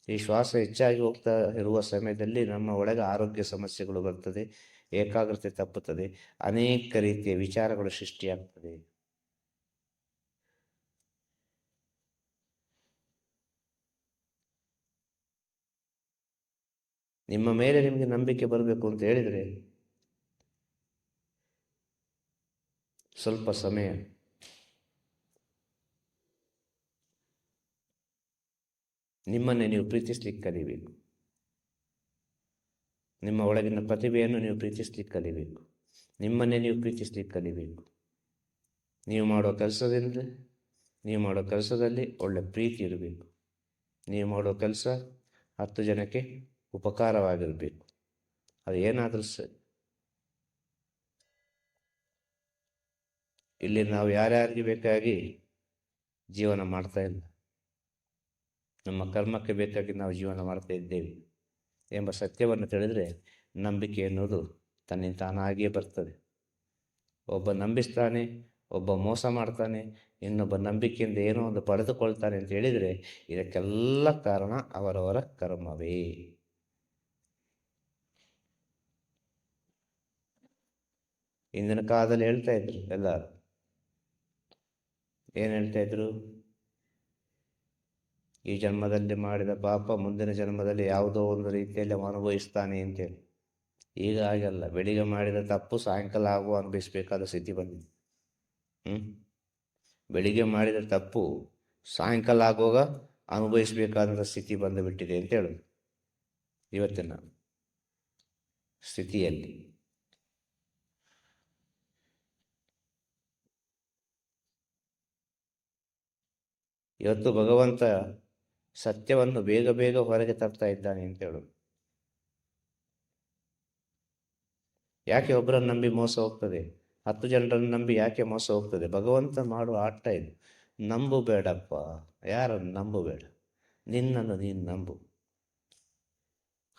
ಈ ಶ್ವಾಸ ಹೆಚ್ಚಾಗಿ ಹೋಗ್ತಾ ಇರುವ ಸಮಯದಲ್ಲಿ ನಮ್ಮ ಒಳಗೆ ಆರೋಗ್ಯ ಸಮಸ್ಯೆಗಳು ಬರ್ತದೆ, ಏಕಾಗ್ರತೆ ತಪ್ಪುತ್ತದೆ, ಅನೇಕ ರೀತಿಯ ವಿಚಾರಗಳು ಸೃಷ್ಟಿಯಾಗ್ತದೆ. ನಿಮ್ಮ ಮೇಲೆ ನಿಮಗೆ ನಂಬಿಕೆ ಬರಬೇಕು ಅಂತ ಹೇಳಿದರೆ ಸ್ವಲ್ಪ ಸಮಯ ನಿಮ್ಮನ್ನೇ ನೀವು ಪ್ರೀತಿಸ್ಲಿಕ್ಕೆ ಕಲಿಬೇಕು. ನಿಮ್ಮ ಒಳಗಿನ ಪ್ರತಿಭೆಯನ್ನು ನೀವು ಪ್ರೀತಿಸ್ಲಿಕ್ಕೆ ಕಲಿಬೇಕು. ನಿಮ್ಮನ್ನೇ ನೀವು ಪ್ರೀತಿಸ್ಲಿಕ್ಕೆ ಕಲಿಬೇಕು. ನೀವು ಮಾಡೋ ಕೆಲಸದಲ್ಲಿ ಒಳ್ಳೆ ಪ್ರೀತಿ ಇರಬೇಕು. ನೀವು ಮಾಡೋ ಕೆಲಸ 10 ಜನಕ್ಕೆ ಉಪಕಾರವಾಗಿರಬೇಕು. ಅದು ಏನಾದರೂ ಸರಿ. ಇಲ್ಲಿ ನಾವು ಯಾರ್ಯಾರಿಗೆ ಬೇಕಾಗಿ ಜೀವನ ಮಾಡ್ತಾ ಇಲ್ಲ, ನಮ್ಮ ಕರ್ಮಕ್ಕೆ ಬೇಕಾಗಿ ನಾವು ಜೀವನ ಮಾಡ್ತಾ ಇದ್ದೇವೆ ಎಂಬ ಸತ್ಯವನ್ನು ತಿಳಿದರೆ ನಂಬಿಕೆ ಎನ್ನುವುದು ತನ್ನಿಂದ ತಾನಾಗಿಯೇ ಬರ್ತದೆ. ಒಬ್ಬ ನಂಬಿಸ್ತಾನೆ, ಒಬ್ಬ ಮೋಸ ಮಾಡ್ತಾನೆ, ಇನ್ನೊಬ್ಬ ನಂಬಿಕೆಯಿಂದ ಏನೋ ಒಂದು ಪಡೆದುಕೊಳ್ತಾನೆ ಅಂತ ಹೇಳಿದರೆ ಇದಕ್ಕೆಲ್ಲ ಕಾರಣ ಅವರವರ ಕರ್ಮವೇ. ಇಂದಿನ ಕಾಲದಲ್ಲಿ ಹೇಳ್ತಾ ಇದ್ರು ಎಲ್ಲರೂ, ಏನು ಹೇಳ್ತಾ ಇದ್ರು? ಈ ಜನ್ಮದಲ್ಲಿ ಮಾಡಿದ ಪಾಪ ಮುಂದಿನ ಜನ್ಮದಲ್ಲಿ ಯಾವುದೋ ಒಂದು ರೀತಿಯಲ್ಲಿ ಅನುಭವಿಸ್ತಾನೆ ಅಂತೇಳಿ. ಈಗ ಹಾಗಲ್ಲ. ಬೆಳಿಗ್ಗೆ ಮಾಡಿದ ತಪ್ಪು ಸಾಯಂಕಾಲ ಅನುಭವಿಸಬೇಕಾದ ಸ್ಥಿತಿ ಬಂದಿದೆ. ಬೆಳಿಗ್ಗೆ ಮಾಡಿದ ತಪ್ಪು ಸಾಯಂಕಾಲ ಆಗುವಾಗ ಅನುಭವಿಸಬೇಕಾದ ಸ್ಥಿತಿ ಬಂದುಬಿಟ್ಟಿದೆ ಅಂತ ಹೇಳೋದು ಇವತ್ತಿನ ಸ್ಥಿತಿಯಲ್ಲಿ. ಇವತ್ತು ಭಗವಂತ ಸತ್ಯವನ್ನು ಬೇಗ ಬೇಗ ಹೊರಗೆ ತರ್ತಾ ಇದ್ದಾನೆ ಅಂತ ಹೇಳೋದು. ಯಾಕೆ ಒಬ್ಬರನ್ನು ನಂಬಿ ಮೋಸ ಹೋಗ್ತದೆ? 10 ಜನರನ್ನು ನಂಬಿ ಯಾಕೆ ಮೋಸ ಹೋಗ್ತದೆ? ಭಗವಂತ ಮಾಡುವ ಆಟ ಇದು. ನಂಬು ಬೇಡಪ್ಪ, ಯಾರನ್ನು ನಂಬಬೇಡ, ನಿನ್ನನ್ನು ನೀನು ನಂಬು.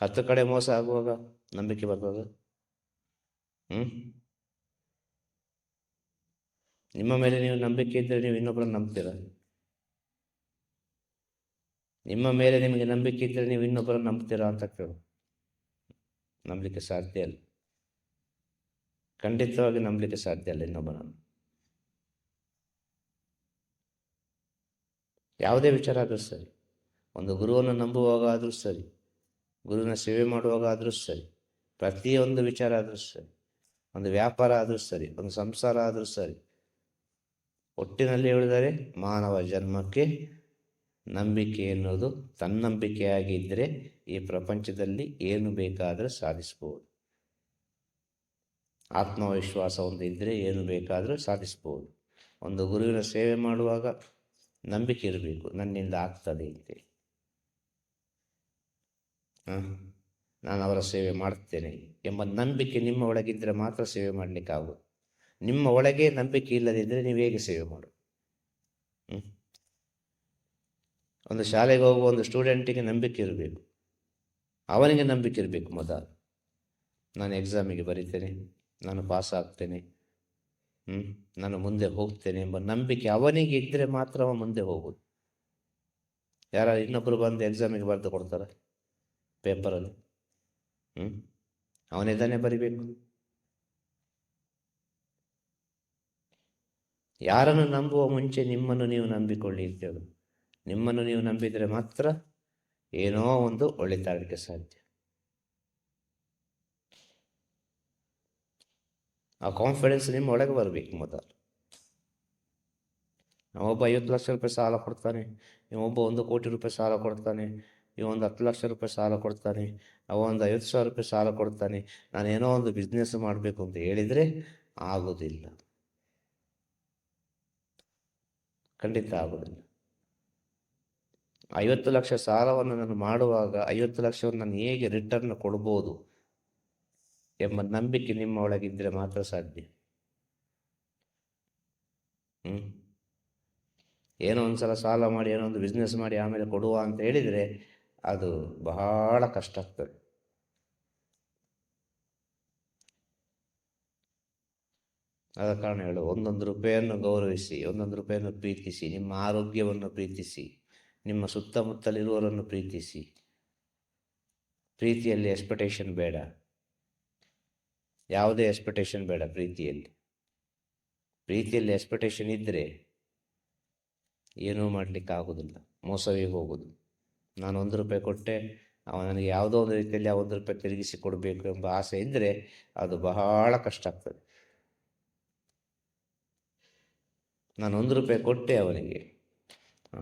10 ಕಡೆ ಮೋಸ ಆಗುವಾಗ ನಂಬಿಕೆ ಬರ್ತದ? ನಿಮ್ಮ ಮೇಲೆ ನೀವು ನಂಬಿಕೆ ಇದ್ದರೆ ನೀವು ಇನ್ನೊಬ್ಬರನ್ನು ನಂಬ್ತೀರ? ನಿಮ್ಮ ಮೇಲೆ ನಿಮಗೆ ನಂಬಿಕೆ ಇದ್ದರೆ ನೀವು ಇನ್ನೊಬ್ಬರನ್ನು ನಂಬ್ತೀರಾ ಅಂತ ಕೇಳು. ನಂಬಲಿಕ್ಕೆ ಸಾಧ್ಯ ಇಲ್ಲ, ಖಂಡಿತವಾಗಿ ನಂಬಲಿಕ್ಕೆ ಸಾಧ್ಯ ಇಲ್ಲ ಇನ್ನೊಬ್ಬನನ್ನು. ಯಾವುದೇ ವಿಚಾರ ಆದರೂ ಸರಿ, ಒಂದು ಗುರುವನ್ನು ನಂಬುವಾಗ ಆದರೂ ಸರಿ, ಗುರುವಿನ ಸೇವೆ ಮಾಡುವಾಗ ಆದರೂ ಸರಿ, ಪ್ರತಿಯೊಂದು ವಿಚಾರ ಆದರೂ ಸರಿ, ಒಂದು ವ್ಯಾಪಾರ ಆದರೂ ಸರಿ, ಒಂದು ಸಂಸಾರ ಆದರೂ ಸರಿ, ಒಟ್ಟಿನಲ್ಲಿ ಹೇಳಿದರೆ ಮಾನವ ಜನ್ಮಕ್ಕೆ ನಂಬಿಕೆ ಎನ್ನುವುದು ತನ್ನಂಬಿಕೆಯಾಗಿದ್ದರೆ ಈ ಪ್ರಪಂಚದಲ್ಲಿ ಏನು ಬೇಕಾದರೂ ಸಾಧಿಸ್ಬೋದು. ಆತ್ಮವಿಶ್ವಾಸ ಒಂದು ಇದ್ದರೆ ಏನು ಬೇಕಾದರೂ ಸಾಧಿಸ್ಬೋದು. ಒಂದು ಗುರುವಿನ ಸೇವೆ ಮಾಡುವಾಗ ನಂಬಿಕೆ ಇರಬೇಕು, ನನ್ನಿಂದ ಆಗ್ತದೆ ಅಂತೇಳಿ. ನಾನು ಅವರ ಸೇವೆ ಮಾಡ್ತೇನೆ ಎಂಬ ನಂಬಿಕೆ ನಿಮ್ಮ ಒಳಗಿದ್ದರೆ ಮಾತ್ರ ಸೇವೆ ಮಾಡಲಿಕ್ಕಾಗೋದು. ನಿಮ್ಮ ಒಳಗೆ ನಂಬಿಕೆ ಇಲ್ಲದಿದ್ದರೆ ನೀವು ಹೇಗೆ ಸೇವೆ ಮಾಡು? ಒಂದು ಶಾಲೆಗೆ ಹೋಗುವ ಒಂದು ಸ್ಟೂಡೆಂಟಿಗೆ ನಂಬಿಕೆ ಇರಬೇಕು, ಅವನಿಗೆ ನಂಬಿಕೆ ಇರಬೇಕು ಮೊದಲು. ನಾನು ಎಕ್ಸಾಮಿಗೆ ಬರೀತೇನೆ, ನಾನು ಪಾಸ್ ಆಗ್ತೇನೆ, ನಾನು ಮುಂದೆ ಹೋಗ್ತೇನೆ ಎಂಬ ನಂಬಿಕೆ ಅವನಿಗೆ ಇದ್ದರೆ ಮಾತ್ರ ಅವ ಮುಂದೆ ಹೋಗುದು. ಯಾರು ಇನ್ನೊಬ್ಬರು ಬಂದು ಎಕ್ಸಾಮಿಗೆ ಬರೆದು ಕೊಡ್ತಾರೆ ಪೇಪರಲ್ಲಿ, ಅವನಿದ್ದಾನೆ ಬರಿಬೇಕು. ಯಾರನ್ನು ನಂಬುವ ಮುಂಚೆ ನಿಮ್ಮನ್ನು ನೀವು ನಂಬಿಕೊಳ್ಳಿ ಅಂತೇಳು. ನಿಮ್ಮನ್ನು ನೀವು ನಂಬಿದರೆ ಮಾತ್ರ ಏನೋ ಒಂದು ಒಳಿತಾಗಲಿಕ್ಕೆ ಸಾಧ್ಯ. ಆ ಕಾನ್ಫಿಡೆನ್ಸ್ ನಿಮ್ಮ ಒಳಗೆ ಬರಬೇಕು ಮೊದಲು. ಒಬ್ಬ 50 ಲಕ್ಷ ರೂಪಾಯಿ ಸಾಲ ಕೊಡ್ತಾನೆ, ಒಬ್ಬ 1 ಕೋಟಿ ರೂಪಾಯಿ ಸಾಲ ಕೊಡ್ತಾನೆ, ಒಂದು 10 ಲಕ್ಷ ರೂಪಾಯಿ ಸಾಲ ಕೊಡ್ತಾನೆ, ಒಂದು 50,000 ರೂಪಾಯಿ ಸಾಲ ಕೊಡ್ತಾನೆ. ನಾನೇನೋ ಒಂದು ಬಿಸ್ನೆಸ್ ಮಾಡಬೇಕು ಅಂತ ಹೇಳಿದರೆ ಆಗೋದಿಲ್ಲ, ಖಂಡಿತ ಆಗೋದಿಲ್ಲ. 50 ಲಕ್ಷ ಸಾಲವನ್ನು ನಾನು ಮಾಡುವಾಗ 50 ಲಕ್ಷವನ್ನು ನಾನು ಹೇಗೆ ರಿಟರ್ನ್ ಕೊಡ್ಬೋದು ಎಂಬ ನಂಬಿಕೆ ನಿಮ್ಮ ಒಳಗಿದ್ದರೆ ಮಾತ್ರ ಸಾಧ್ಯ. ಏನೋ ಒಂದ್ಸಲ ಸಾಲ ಮಾಡಿ ಏನೋ ಒಂದು ಬಿಸ್ನೆಸ್ ಮಾಡಿ ಆಮೇಲೆ ಕೊಡುವ ಅಂತ ಹೇಳಿದರೆ ಅದು ಬಹಳ ಕಷ್ಟ ಆಗ್ತದೆ. ಆದ ಕಾರಣ ಹೇಳು, 1 ರೂಪಾಯಿಯನ್ನು ಗೌರವಿಸಿ, 1 ರೂಪಾಯಿಯನ್ನು ಪ್ರೀತಿಸಿ, ನಿಮ್ಮ ಆರೋಗ್ಯವನ್ನು ಪ್ರೀತಿಸಿ, ನಿಮ್ಮ ಸುತ್ತಮುತ್ತಲಿರುವವರನ್ನು ಪ್ರೀತಿಸಿ. ಪ್ರೀತಿಯಲ್ಲಿ ಎಕ್ಸ್ಪೆಕ್ಟೇಷನ್ ಬೇಡ, ಯಾವುದೇ ಎಕ್ಸ್ಪೆಕ್ಟೇಷನ್ ಬೇಡ ಪ್ರೀತಿಯಲ್ಲಿ. ಪ್ರೀತಿಯಲ್ಲಿ ಎಕ್ಸ್ಪೆಕ್ಟೇಷನ್ ಇದ್ದರೆ ಏನೂ ಮಾಡಲಿಕ್ಕೆ ಆಗೋದಿಲ್ಲ, ಮೋಸವೇ ಹೋಗೋದು. ನಾನು 1 ರೂಪಾಯಿ ಕೊಟ್ಟೆ, ಅವ ನನಗೆ ಯಾವುದೋ ಒಂದು ರೀತಿಯಲ್ಲಿ ಆ 1 ರೂಪಾಯಿ ತಿರುಗಿಸಿ ಕೊಡಬೇಕು ಎಂಬ ಆಸೆ ಇದ್ದರೆ ಅದು ಬಹಳ ಕಷ್ಟ ಆಗ್ತದೆ. ನಾನು 1 ರೂಪಾಯಿ ಕೊಟ್ಟೆ ಅವನಿಗೆ,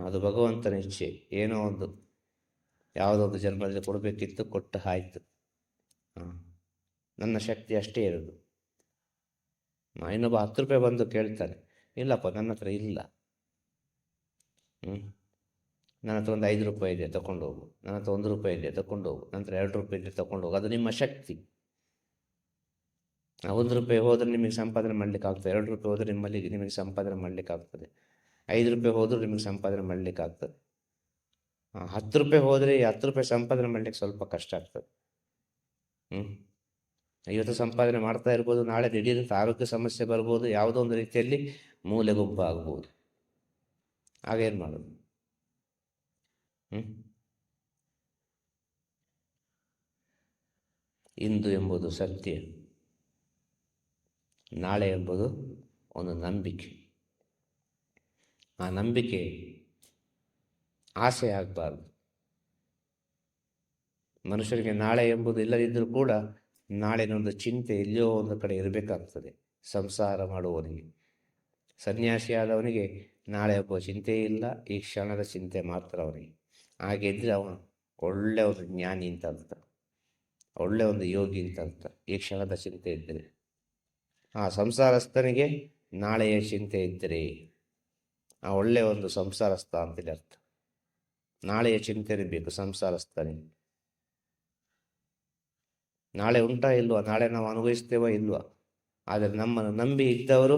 ಅದು ಭಗವಂತನ ಇಚ್ಛೆ, ಏನೋ ಒಂದು ಯಾವುದೋ ಒಂದು ಜನ್ಮದಲ್ಲಿ ಕೊಡಬೇಕಿತ್ತು, ಕೊಟ್ಟ ಆಯಿತು. ನನ್ನ ಶಕ್ತಿ ಅಷ್ಟೇ ಇರೋದು. ಇನ್ನೊಬ್ಬ 10 ರೂಪಾಯಿ ಬಂದು ಕೇಳ್ತಾನೆ, ಇಲ್ಲಪ್ಪ ನನ್ನ ಹತ್ರ ಇಲ್ಲ, ನನ್ನ ಹತ್ರ ಒಂದು 5 ರೂಪಾಯಿ ಇದೆ ತಗೊಂಡು ಹೋಗು, ನನ್ನ ಹತ್ರ 1 ರೂಪಾಯಿ ಇದೆ ತಗೊಂಡು ಹೋಗು, ನಂತರ 2 ರೂಪಾಯಿ ಇದೆ ತಗೊಂಡು ಹೋಗು. ಅದು ನಿಮ್ಮ ಶಕ್ತಿ. 1 ರೂಪಾಯಿ ಹೋದರೆ ನಿಮಗೆ ಸಂಪಾದನೆ ಮಾಡಲಿಕ್ಕೆ ಆಗ್ತದೆ, 2 ರೂಪಾಯಿ ಹೋದರೆ ನಿಮಗೆ ಸಂಪಾದನೆ ಮಾಡಲಿಕ್ಕೆ ಆಗ್ತದೆ, 5 ರೂಪಾಯಿ ಹೋದರೂ ನಿಮಗೆ ಸಂಪಾದನೆ ಮಾಡಲಿಕ್ಕೆ ಆಗ್ತದೆ. 10 ರೂಪಾಯಿ ಹೋದರೆ 10 ರೂಪಾಯಿ ಸಂಪಾದನೆ ಮಾಡಲಿಕ್ಕೆ ಸ್ವಲ್ಪ ಕಷ್ಟ ಆಗ್ತದೆ. ಇವತ್ತು ಸಂಪಾದನೆ ಮಾಡ್ತಾ ಇರ್ಬೋದು, ನಾಳೆ ದಿಢೀರ್ ಆರೋಗ್ಯ ಸಮಸ್ಯೆ ಬರ್ಬೋದು, ಯಾವುದೋ ಒಂದು ರೀತಿಯಲ್ಲಿ ಮೂಲೆ ಗುಂಪು ಆಗ್ಬೋದು. ಆಗೇನು ಮಾಡೋದು? ಇಂದು ಎಂಬುದು ಸತ್ಯ, ನಾಳೆ ಎಂಬುದು ಒಂದು ನಂಬಿಕೆ. ಆ ನಂಬಿಕೆ ಆಸೆ ಆಗಬಾರ್ದು. ಮನುಷ್ಯರಿಗೆ ನಾಳೆ ಎಂಬುದು ಇಲ್ಲದಿದ್ದರೂ ಕೂಡ ನಾಳಿನೊಂದು ಚಿಂತೆ ಎಲ್ಲಿಯೋ ಒಂದು ಕಡೆ ಇರಬೇಕಾಗ್ತದೆ. ಸಂಸಾರ ಮಾಡುವವನಿಗೆ, ಸನ್ಯಾಸಿಯಾದವನಿಗೆ ನಾಳೆ ಒಬ್ಬ ಚಿಂತೆ ಇಲ್ಲ, ಈ ಕ್ಷಣದ ಚಿಂತೆ ಮಾತ್ರ ಅವನಿಗೆ. ಹಾಗೆ ಇದ್ದರೆ ಅವನು ಒಳ್ಳೆ ಒಂದು ಜ್ಞಾನಿ ಅಂತ ಅರ್ಥ, ಒಳ್ಳೆ ಒಂದು ಯೋಗಿ ಅಂತ ಅರ್ಥ. ಈ ಕ್ಷಣದ ಚಿಂತೆ ಇದ್ದರೆ. ಆ ಸಂಸಾರಸ್ಥನಿಗೆ ನಾಳೆಯ ಚಿಂತೆ ಇದ್ದರೆ ಆ ಒಳ್ಳೆಯ ಒಂದು ಸಂಸಾರಸ್ಥ ಅಂತೇಳಿ ಅರ್ಥ. ನಾಳೆಯ ಚಿಂತೆ ಇರಬೇಕು ಸಂಸಾರಸ್ಥನಿಗೆ. ನಾಳೆ ಉಂಟಾ ಇಲ್ವಾ, ನಾಳೆ ನಾವು ಅನುಭವಿಸ್ತೇವ ಇಲ್ವಾ, ಆದರೆ ನಮ್ಮನ್ನು ನಂಬಿ ಇದ್ದವರು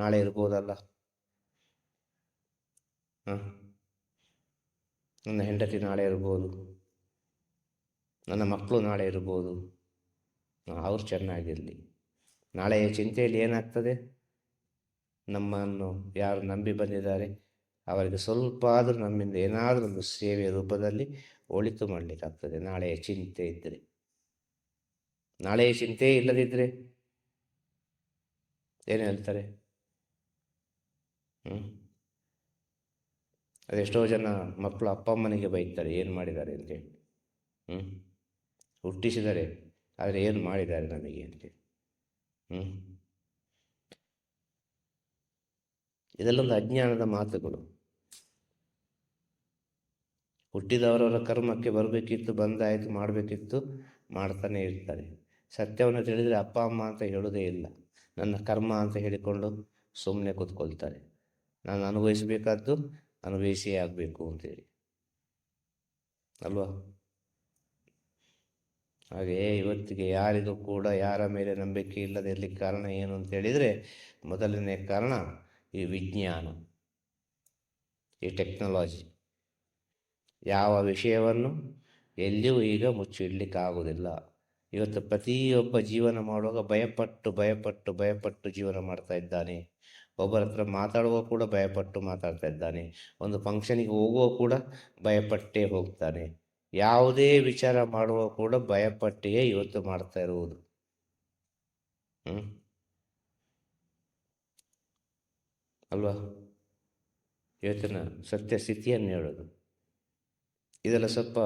ನಾಳೆ ಇರ್ಬೋದಲ್ಲ. ನನ್ನ ಹೆಂಡತಿ ನಾಳೆ ಇರ್ಬೋದು, ನನ್ನ ಮಕ್ಕಳು ನಾಳೆ ಇರ್ಬೋದು, ಅವ್ರು ಚೆನ್ನಾಗಿರಲಿ. ನಾಳೆಯ ಚಿಂತೆಯಲ್ಲಿ ಏನಾಗ್ತದೆ, ನಮ್ಮನ್ನು ಯಾರು ನಂಬಿ ಬಂದಿದ್ದಾರೆ ಅವರಿಗೆ ಸ್ವಲ್ಪ ಆದರೂ ನಮ್ಮಿಂದ ಏನಾದರೂ ಒಂದು ಸೇವೆಯ ರೂಪದಲ್ಲಿ ಒಳಿತು ಮಾಡಲಿಕ್ಕಾಗ್ತದೆ ನಾಳೆಯ ಚಿಂತೆ ಇದ್ದರೆ. ನಾಳೆಯ ಚಿಂತೆ ಇಲ್ಲದಿದ್ದರೆ ಏನು ಹೇಳ್ತಾರೆ? ಅದೆಷ್ಟೋ ಜನ ಮಕ್ಕಳು ಅಪ್ಪ ಅಮ್ಮನಿಗೆ ಬೈತಾರೆ, ಏನು ಮಾಡಿದ್ದಾರೆ ಅಂತೇಳಿ. ಹುಟ್ಟಿಸಿದರೆ, ಆದರೆ ಏನು ಮಾಡಿದ್ದಾರೆ ನಮಗೆ ಅಂತೇಳಿ. ಇದೆಲ್ಲೊಂದು ಅಜ್ಞಾನದ ಮಾತುಗಳು. ಹುಟ್ಟಿದವರವರ ಕರ್ಮಕ್ಕೆ ಬರಬೇಕಿತ್ತು, ಬಂದಾಯಿತು, ಮಾಡಬೇಕಿತ್ತು, ಮಾಡ್ತಾನೆ ಇರ್ತಾರೆ. ಸತ್ಯವನ್ನು ತಿಳಿದರೆ ಅಪ್ಪ ಅಮ್ಮ ಅಂತ ಹೇಳೋದೇ ಇಲ್ಲ. ನನ್ನ ಕರ್ಮ ಅಂತ ಹೇಳಿಕೊಂಡು ಸುಮ್ಮನೆ ಕೂತ್ಕೊಳ್ತಾರೆ. ನಾನು ಅನುಭವಿಸಬೇಕಾದ್ದು ಅನುಭವಿಸಿಯೇ ಆಗಬೇಕು ಅಂತೇಳಿ ಅಲ್ವಾ. ಹಾಗೆ ಇವತ್ತಿಗೆ ಯಾರಿಗೂ ಕೂಡ ಯಾರ ಮೇಲೆ ನಂಬಿಕೆ ಇಲ್ಲದೆ ಇರಲಿಕ್ಕೆ ಕಾರಣ ಏನು ಅಂತ ಹೇಳಿದರೆ, ಮೊದಲನೇ ಕಾರಣ ಈ ವಿಜ್ಞಾನ, ಈ ಟೆಕ್ನಾಲಜಿ. ಯಾವ ವಿಷಯವನ್ನು ಎಲ್ಲಿಯೂ ಈಗ ಮುಚ್ಚಿಡಲಿಕ್ಕಾಗೋದಿಲ್ಲ. ಇವತ್ತು ಪ್ರತಿಯೊಬ್ಬ ಜೀವನ ಮಾಡುವಾಗ ಭಯಪಟ್ಟು ಭಯಪಟ್ಟು ಭಯಪಟ್ಟು ಜೀವನ ಮಾಡ್ತಾ ಇದ್ದಾನೆ. ಒಬ್ಬರ ಹತ್ರ ಮಾತಾಡುವ ಕೂಡ ಭಯಪಟ್ಟು ಮಾತಾಡ್ತಾ ಇದ್ದಾನೆ. ಒಂದು ಫಂಕ್ಷನಿಗೆ ಹೋಗುವ ಕೂಡ ಭಯಪಟ್ಟೇ ಹೋಗ್ತಾನೆ. ಯಾವುದೇ ವಿಚಾರ ಮಾಡುವ ಕೂಡ ಭಯಪಟ್ಟೇ ಇವತ್ತು ಮಾಡ್ತಾ ಇರುವುದು. ಅಲ್ವಾ. ಇವತ್ತಿನ ಸತ್ಯ ಸ್ಥಿತಿಯನ್ನು ಹೇಳೋದು. ಇದೆಲ್ಲ ಸ್ವಲ್ಪ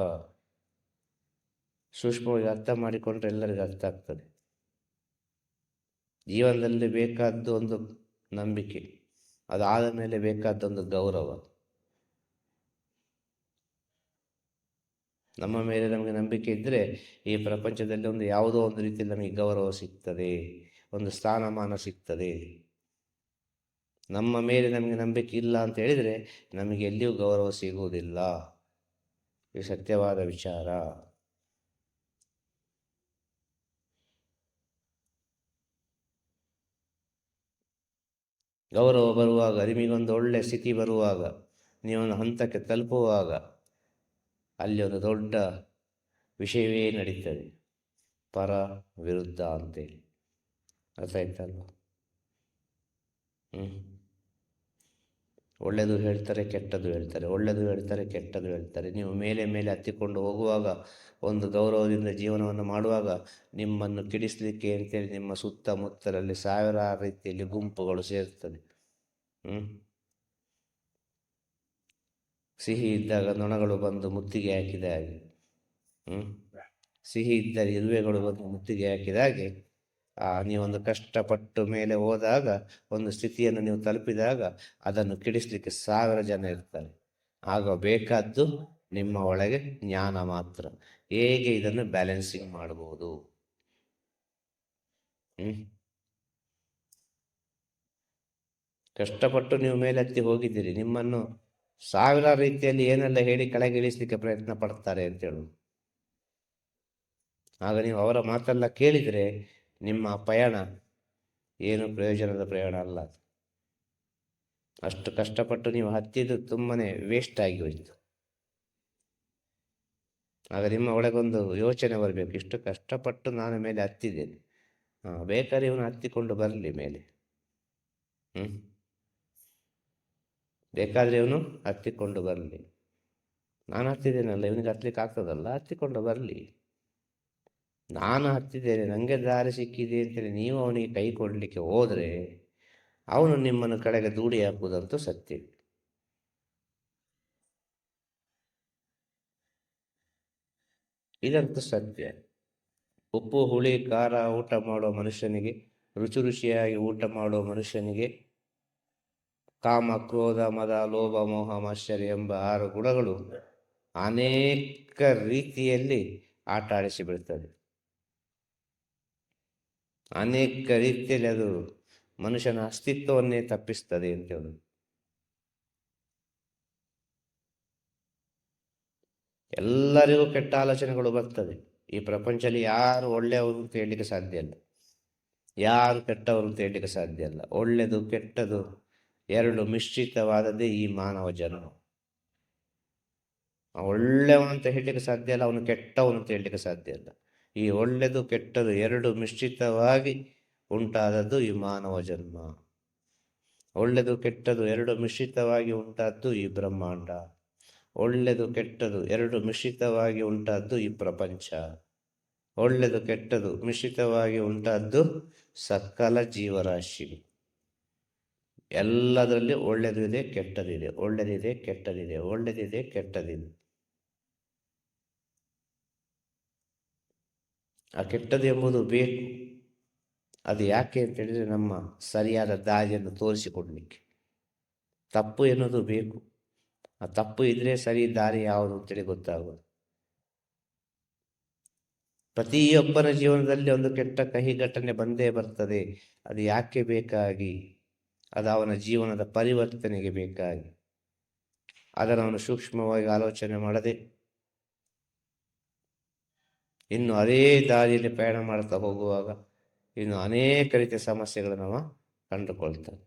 ಸೂಕ್ಷ್ಮವಾಗಿ ಅರ್ಥ ಮಾಡಿಕೊಂಡ್ರೆ ಎಲ್ಲರಿಗೂ ಅರ್ಥ ಆಗ್ತದೆ. ಜೀವನದಲ್ಲಿ ಬೇಕಾದ್ದು ಒಂದು ನಂಬಿಕೆ, ಅದಾದ ಮೇಲೆ ಬೇಕಾದ್ದೊಂದು ಗೌರವ. ನಮ್ಮ ಮೇಲೆ ನಮಗೆ ನಂಬಿಕೆ ಇದ್ದರೆ ಈ ಪ್ರಪಂಚದಲ್ಲಿ ಒಂದು ಯಾವುದೋ ಒಂದು ರೀತಿಯಲ್ಲಿ ನಮಗೆ ಗೌರವ ಸಿಗ್ತದೆ, ಒಂದು ಸ್ಥಾನಮಾನ ಸಿಗ್ತದೆ. ನಮ್ಮ ಮೇಲೆ ನಮಗೆ ನಂಬಿಕೆ ಇಲ್ಲ ಅಂತ ಹೇಳಿದರೆ ನಮಗೆ ಎಲ್ಲಿಯೂ ಗೌರವ ಸಿಗುವುದಿಲ್ಲ. ಇದು ಸತ್ಯವಾದ ವಿಚಾರ. ಗೌರವ ಬರುವಾಗ, ನಿಮಗೊಂದು ಒಳ್ಳೆಯ ಸ್ಥಿತಿ ಬರುವಾಗ, ನೀವೊಂದು ಹಂತಕ್ಕೆ ತಲುಪುವಾಗ ಅಲ್ಲಿ ಒಂದು ದೊಡ್ಡ ವಿಷಯವೇ ನಡೀತದೆ, ಪರ ವಿರುದ್ಧ ಅಂತೇಳಿ. ಅರ್ಥ ಆಯ್ತಲ್ವ. ಒಳ್ಳೆಯದು ಹೇಳ್ತಾರೆ, ಕೆಟ್ಟದ್ದು ಹೇಳ್ತಾರೆ, ಒಳ್ಳೆಯದು ಹೇಳ್ತಾರೆ, ಕೆಟ್ಟದ್ದು ಹೇಳ್ತಾರೆ. ನೀವು ಮೇಲೆ ಮೇಲೆ ಹತ್ತಿಕೊಂಡು ಹೋಗುವಾಗ, ಒಂದು ಗೌರವದಿಂದ ಜೀವನವನ್ನು ಮಾಡುವಾಗ, ನಿಮ್ಮನ್ನು ಕೆಡಿಸಲಿಕ್ಕೆ ಅಂತೇಳಿ ನಿಮ್ಮ ಸುತ್ತಮುತ್ತಲಲ್ಲಿ ಸಾವಿರಾರು ರೀತಿಯಲ್ಲಿ ಗುಂಪುಗಳು ಸೇರ್ತದೆ. ಸಿಹಿ ಇದ್ದಾಗ ನೊಣಗಳು ಬಂದು ಮುತ್ತಿಗೆ ಹಾಕಿದ ಹಾಗೆ, ಸಿಹಿ ಇದ್ದಾಗ ಇರುವೆಗಳು ಬಂದು ಮುತ್ತಿಗೆ ಹಾಕಿದ ಹಾಗೆ, ನೀವೊಂದು ಕಷ್ಟಪಟ್ಟು ಮೇಲೆ ಹೋದಾಗ, ಒಂದು ಸ್ಥಿತಿಯನ್ನು ನೀವು ತಲುಪಿದಾಗ ಅದನ್ನು ಕೆಡಿಸಲಿಕ್ಕೆ ಸಾವಿರ ಜನ ಇರ್ತಾರೆ. ಆಗ ಬೇಕಾದ್ದು ನಿಮ್ಮ ಒಳಗೆ ಜ್ಞಾನ ಮಾತ್ರ. ಹೇಗೆ ಇದನ್ನು ಬ್ಯಾಲೆನ್ಸಿಂಗ್ ಮಾಡಬಹುದು. ಕಷ್ಟಪಟ್ಟು ನೀವು ಮೇಲೆ ಹತ್ತಿ ಹೋಗಿದ್ದೀರಿ, ನಿಮ್ಮನ್ನು ಸಾವಿರಾರು ರೀತಿಯಲ್ಲಿ ಏನೆಲ್ಲ ಹೇಳಿ ಕೆಳಗಿಳಿಸಲಿಕ್ಕೆ ಪ್ರಯತ್ನ ಪಡ್ತಾರೆ ಅಂತೇಳು. ಆಗ ನೀವು ಅವರ ಮಾತೆಲ್ಲ ಕೇಳಿದರೆ ನಿಮ್ಮ ಪಯಣ ಏನು ಪ್ರಯೋಜನದ ಪ್ರಯಾಣ ಅಲ್ಲ. ಅಷ್ಟು ಕಷ್ಟಪಟ್ಟು ನೀವು ಹತ್ತಿದ್ದು ತುಂಬನೇ ವೇಸ್ಟ್ ಆಗಿ ಹೋಯಿತು. ಆಗ ನಿಮ್ಮ ಒಳಗೊಂದು ಯೋಚನೆ ಬರಬೇಕು, ಇಷ್ಟು ಕಷ್ಟಪಟ್ಟು ನಾನು ಮೇಲೆ ಹತ್ತಿದ್ದೇನೆ, ಬೇಕಾದ್ರೆ ಇವನು ಹತ್ತಿಕೊಂಡು ಬರಲಿ ಮೇಲೆ, ಬೇಕಾದರೆ ಇವನು ಹತ್ತಿಕೊಂಡು ಬರಲಿ. ನಾನು ಹತ್ತಿದ್ದೇನಲ್ಲ, ಇವನಿಗೆ ಹತ್ತಲಿಕ್ಕೆ ಆಗ್ತದಲ್ಲ, ಹತ್ತಿಕೊಂಡು ಬರಲಿ. ನಾನು ಹತ್ತಿದ್ದೇನೆ, ನನಗೆ ದಾರಿ ಸಿಕ್ಕಿದೆ ಅಂತೇಳಿ ನೀವು ಅವನಿಗೆ ಕೈ ಕೊಡಲಿಕ್ಕೆ ಹೋದರೆ ಅವನು ನಿಮ್ಮನ್ನು ಕಡೆಗೆ ದೂಡಿ ಹಾಕುವುದಂತೂ ಸತ್ಯ. ಇದಂತೂ ಸತ್ಯ. ಉಪ್ಪು ಹುಳಿ ಖಾರ ಊಟ ಮಾಡುವ ಮನುಷ್ಯನಿಗೆ, ರುಚಿ ರುಚಿಯಾಗಿ ಊಟ ಮಾಡುವ ಮನುಷ್ಯನಿಗೆ ಕಾಮ ಕ್ರೋಧ ಮದ ಲೋಭ ಮೋಹ ಮಾಶ್ಚರ್ಯ ಎಂಬ 6 ಗುಣಗಳು ಅನೇಕ ರೀತಿಯಲ್ಲಿ ಆಟ ಆಡಿಸಿ ಬಿಡ್ತದೆ. ಅನೇಕ ರೀತಿಯಲ್ಲಿ ಅದು ಮನುಷ್ಯನ ಅಸ್ತಿತ್ವವನ್ನೇ ತಪ್ಪಿಸ್ತದೆ ಅಂತ ಹೇಳುದು. ಎಲ್ಲರಿಗೂ ಕೆಟ್ಟ ಆಲೋಚನೆಗಳು ಬರ್ತದೆ. ಈ ಪ್ರಪಂಚದಲ್ಲಿ ಯಾರು ಒಳ್ಳೆಯವರು ಅಂತ ಹೇಳಲಿಕ್ಕೆ ಸಾಧ್ಯ ಇಲ್ಲ, ಯಾರು ಕೆಟ್ಟವರು ಅಂತ ಹೇಳಲಿಕ್ಕೆ ಸಾಧ್ಯ ಇಲ್ಲ. ಒಳ್ಳೆಯದು ಕೆಟ್ಟದು ಎರಡು ಮಿಶ್ರಿತವಾದದ್ದೇ ಈ ಮಾನವ ಜನ್ಮ. ಒಳ್ಳೆಯವನು ಅಂತ ಹೇಳಲಿಕ್ಕೆ ಸಾಧ್ಯ ಇಲ್ಲ, ಅವನು ಕೆಟ್ಟವನು ಅಂತ ಹೇಳಲಿಕ್ಕೆ ಸಾಧ್ಯ ಇಲ್ಲ. ಈ ಒಳ್ಳೆಯದು ಕೆಟ್ಟದು ಎರಡು ಮಿಶ್ರಿತವಾಗಿ ಉಂಟಾದದ್ದು ಈ ಮಾನವ ಜನ್ಮ. ಒಳ್ಳೆಯದು ಕೆಟ್ಟದು ಎರಡು ಮಿಶ್ರಿತವಾಗಿ ಉಂಟಾದ್ದು ಈ ಬ್ರಹ್ಮಾಂಡ. ಒಳ್ಳೆಯದು ಕೆಟ್ಟದು ಎರಡು ಮಿಶ್ರಿತವಾಗಿ ಉಂಟಾದ್ದು ಈ ಪ್ರಪಂಚ. ಒಳ್ಳೆಯದು ಕೆಟ್ಟದು ಮಿಶ್ರಿತವಾಗಿ ಉಂಟಾದ್ದು ಸಕಲ ಜೀವರಾಶಿ. ಎಲ್ಲದರಲ್ಲಿ ಒಳ್ಳೆಯದು ಇದೆ, ಕೆಟ್ಟದಿದೆ, ಒಳ್ಳೆಯದಿದೆ, ಕೆಟ್ಟದಿದೆ, ಒಳ್ಳೆಯದಿದೆ, ಕೆಟ್ಟದಿದೆ. ಆ ಕೆಟ್ಟದು ಎಂಬುದು ಬೇಕು. ಅದು ಯಾಕೆ ಅಂತ ಹೇಳಿದರೆ ನಮ್ಮ ಸರಿಯಾದ ದಾರಿಯನ್ನು ತೋರಿಸಿಕೊಡ್ಲಿಕ್ಕೆ. ತಪ್ಪು ಎನ್ನುವುದು ಬೇಕು. ಆ ತಪ್ಪು ಇದ್ರೆ ಸರಿ ದಾರಿ ಯಾವುದು ಅಂತೇಳಿ ಗೊತ್ತಾಗೋದು. ಪ್ರತಿಯೊಬ್ಬನ ಜೀವನದಲ್ಲಿ ಒಂದು ಕೆಟ್ಟ ಕಹಿ ಘಟನೆ ಬಂದೇ ಬರ್ತದೆ. ಅದು ಯಾಕೆ ಬೇಕಾಗಿ? ಅದು ಅವನ ಜೀವನದ ಪರಿವರ್ತನೆಗೆ ಬೇಕಾಗಿ. ಅದನ್ನು ಅವನು ಸೂಕ್ಷ್ಮವಾಗಿ ಆಲೋಚನೆ ಮಾಡದೆ ಇನ್ನು ಅದೇ ದಾರಿಯಲ್ಲಿ ಪ್ರಯಾಣ ಮಾಡ್ತಾ ಹೋಗುವಾಗ ಇನ್ನು ಅನೇಕ ರೀತಿಯ ಸಮಸ್ಯೆಗಳನ್ನು ಅವ ಕಂಡುಕೊಳ್ತಾನೆ.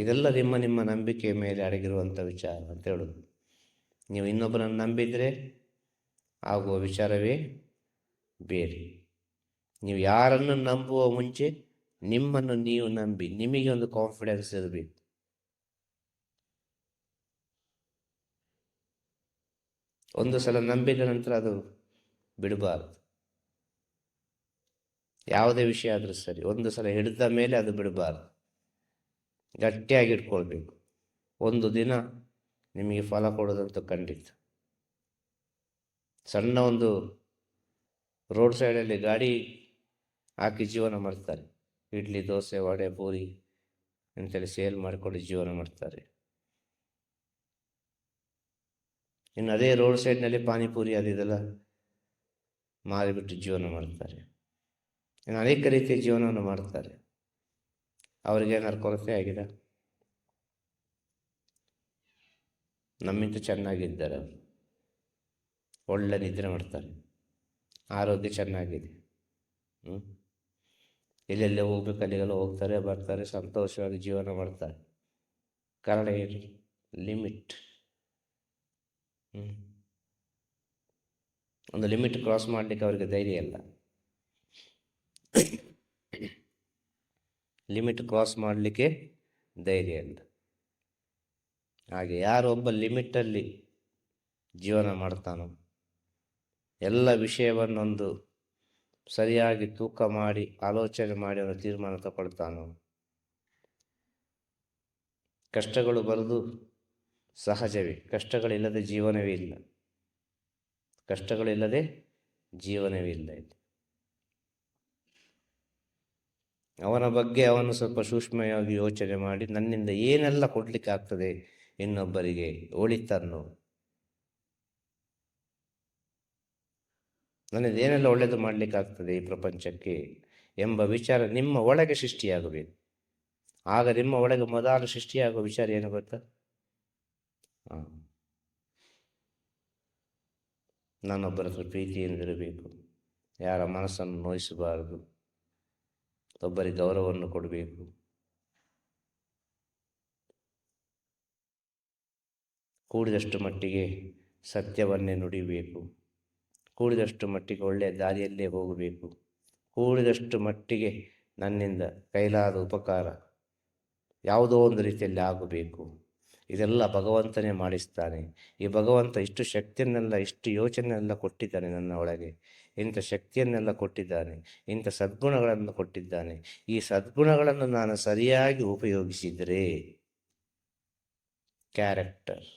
ಇದೆಲ್ಲ ನಿಮ್ಮ ನಿಮ್ಮ ನಂಬಿಕೆಯ ಮೇಲೆ ಅಡಗಿರುವಂಥ ವಿಚಾರ ಅಂತ ಹೇಳೋದು. ನೀವು ಇನ್ನೊಬ್ಬರನ್ನು ನಂಬಿದರೆ ಆಗುವ ವಿಚಾರವೇ ಬೇರೆ. ನೀವು ಯಾರನ್ನು ನಂಬುವ ಮುಂಚೆ ನಿಮ್ಮನ್ನು ನೀವು ನಂಬಿ, ನಿಮಗೆ ಒಂದು ಕಾನ್ಫಿಡೆನ್ಸ್ ಇರಬೇಕು. ಒಂದು ಸಲ ನಂಬಿದ ನಂತರ ಅದು ಬಿಡಬಾರದು. ಯಾವುದೇ ವಿಷಯ ಆದರೂ ಸರಿ, ಒಂದು ಸಲ ಹಿಡಿದ ಮೇಲೆ ಅದು ಬಿಡಬಾರದು, ಗಟ್ಟಿಯಾಗಿ ಇಟ್ಕೊಳ್ಬೇಕು. ಒಂದು ದಿನ ನಿಮಗೆ ಫಲ ಕೊಡೋದಂತೂ ಖಂಡಿತ. ಸಣ್ಣ ಒಂದು ರೋಡ್ ಸೈಡಲ್ಲಿ ಗಾಡಿ ಹಾಕಿ ಜೀವನ ಮಾಡ್ತಾರೆ. ಇಡ್ಲಿ, ದೋಸೆ, ವಡೆ, ಪೂರಿ ಅಂತೇಳಿ ಸೇಲ್ ಮಾಡಿಕೊಂಡು ಜೀವನ ಮಾಡ್ತಾರೆ. ಇನ್ನು ಅದೇ ರೋಡ್ ಸೈಡ್ನಲ್ಲಿ ಪಾನಿಪುರಿ ಅದಿದೆಲ್ಲ ಮಾರಿಬಿಟ್ಟು ಜೀವನ ಮಾಡ್ತಾರೆ. ಇನ್ನು ಅನೇಕ ರೀತಿಯ ಜೀವನವನ್ನು ಮಾಡ್ತಾರೆ. ಅವರಿಗೆ ಏನಾದ್ರು ಕೊರತೆ ಆಗಿದೆ? ನಮ್ಮಿಂದ ಚೆನ್ನಾಗಿದ್ದಾರೆ. ಅವರು ಒಳ್ಳೆ ನಿದ್ರೆ ಮಾಡ್ತಾರೆ, ಆರೋಗ್ಯ ಚೆನ್ನಾಗಿದೆ. ಎಲ್ಲೆಲ್ಲೇ ಹೋಗ್ಬೇಕು ಅಲ್ಲಿಗೆಲ್ಲ ಹೋಗ್ತಾರೆ, ಬರ್ತಾರೆ, ಸಂತೋಷವಾಗಿ ಜೀವನ ಮಾಡ್ತಾರೆ. ಕಾರಣ ಏನು? ಲಿಮಿಟ್. ಒಂದು ಲಿಮಿಟ್ ಕ್ರಾಸ್ ಮಾಡಲಿಕ್ಕೆ ಅವರಿಗೆ ಧೈರ್ಯ ಇಲ್ಲ. ಲಿಮಿಟ್ ಕ್ರಾಸ್ ಮಾಡಲಿಕ್ಕೆ ಧೈರ್ಯ ಇಲ್ಲ. ಹಾಗೆ ಯಾರೊಬ್ಬ ಲಿಮಿಟಲ್ಲಿ ಜೀವನ ಮಾಡ್ತಾನೋ, ಎಲ್ಲ ವಿಷಯವನ್ನೊಂದು ಸರಿಯಾಗಿ ತೂಕ ಮಾಡಿ ಆಲೋಚನೆ ಮಾಡಿ ಅವನು ತೀರ್ಮಾನ ತಗೊಳ್ತಾನೋ, ಕಷ್ಟಗಳು ಬರುವುದು ಸಹಜವೇ. ಕಷ್ಟಗಳಿಲ್ಲದೆ ಜೀವನವೇ ಇಲ್ಲ. ಕಷ್ಟಗಳಿಲ್ಲದೆ ಜೀವನವೇ ಇಲ್ಲ. ಅವನ ಬಗ್ಗೆ ಅವನು ಸ್ವಲ್ಪ ಸೂಕ್ಷ್ಮವಾಗಿ ಯೋಚನೆ ಮಾಡಿ, ನನ್ನಿಂದ ಏನೆಲ್ಲ ಕೊಡಲಿಕ್ಕೆ ಆಗ್ತದೆ ಇನ್ನೊಬ್ಬರಿಗೆ ಒಳಿತನ್ನು, ನನ್ನಿಂದ ಏನೆಲ್ಲ ಒಳ್ಳೆಯದು ಮಾಡಲಿಕ್ಕಾಗ್ತದೆ ಈ ಪ್ರಪಂಚಕ್ಕೆ ಎಂಬ ವಿಚಾರ ನಿಮ್ಮ ಒಳಗೆ ಸೃಷ್ಟಿಯಾಗಬೇಕು. ಆಗ ನಿಮ್ಮ ಒಳಗೆ ಮೊದಲು ಸೃಷ್ಟಿಯಾಗುವ ವಿಚಾರ ಏನು ಗೊತ್ತಾ? ನಾನೊಬ್ಬರ ಹತ್ರ ಪ್ರೀತಿಯಿಂದಿರಬೇಕು, ಯಾರ ಮನಸ್ಸನ್ನು ನೋಯಿಸಬಾರದು, ಒಬ್ಬರಿಗೆ ಗೌರವವನ್ನು ಕೊಡಬೇಕು, ಕೂಡಿದಷ್ಟು ಮಟ್ಟಿಗೆ ಸತ್ಯವನ್ನೇ ನುಡಿಬೇಕು, ಕೂಡಿದಷ್ಟು ಮಟ್ಟಿಗೆ ಒಳ್ಳೆಯ ದಾರಿಯಲ್ಲೇ ಹೋಗಬೇಕು, ಕೂಡಿದಷ್ಟು ಮಟ್ಟಿಗೆ ನನ್ನಿಂದ ಕೈಲಾದ ಉಪಕಾರ ಯಾವುದೋ ಒಂದು ರೀತಿಯಲ್ಲಿ ಆಗಬೇಕು. ಇದೆಲ್ಲ ಭಗವಂತನೇ ಮಾಡಿಸ್ತಾನೆ. ಈ ಭಗವಂತ ಇಷ್ಟು ಶಕ್ತಿಯನ್ನೆಲ್ಲ, ಇಷ್ಟು ಯೋಚನೆಯೆಲ್ಲ ಕೊಟ್ಟಿದ್ದಾನೆ ನನ್ನ ಒಳಗೆ. ಇಂಥ ಶಕ್ತಿಯನ್ನೆಲ್ಲ ಕೊಟ್ಟಿದ್ದಾನೆ, ಇಂಥ ಸದ್ಗುಣಗಳನ್ನು ಕೊಟ್ಟಿದ್ದಾನೆ. ಈ ಸದ್ಗುಣಗಳನ್ನು ನಾನು ಸರಿಯಾಗಿ ಉಪಯೋಗಿಸಿದರೆ ಕ್ಯಾರೆಕ್ಟರ್,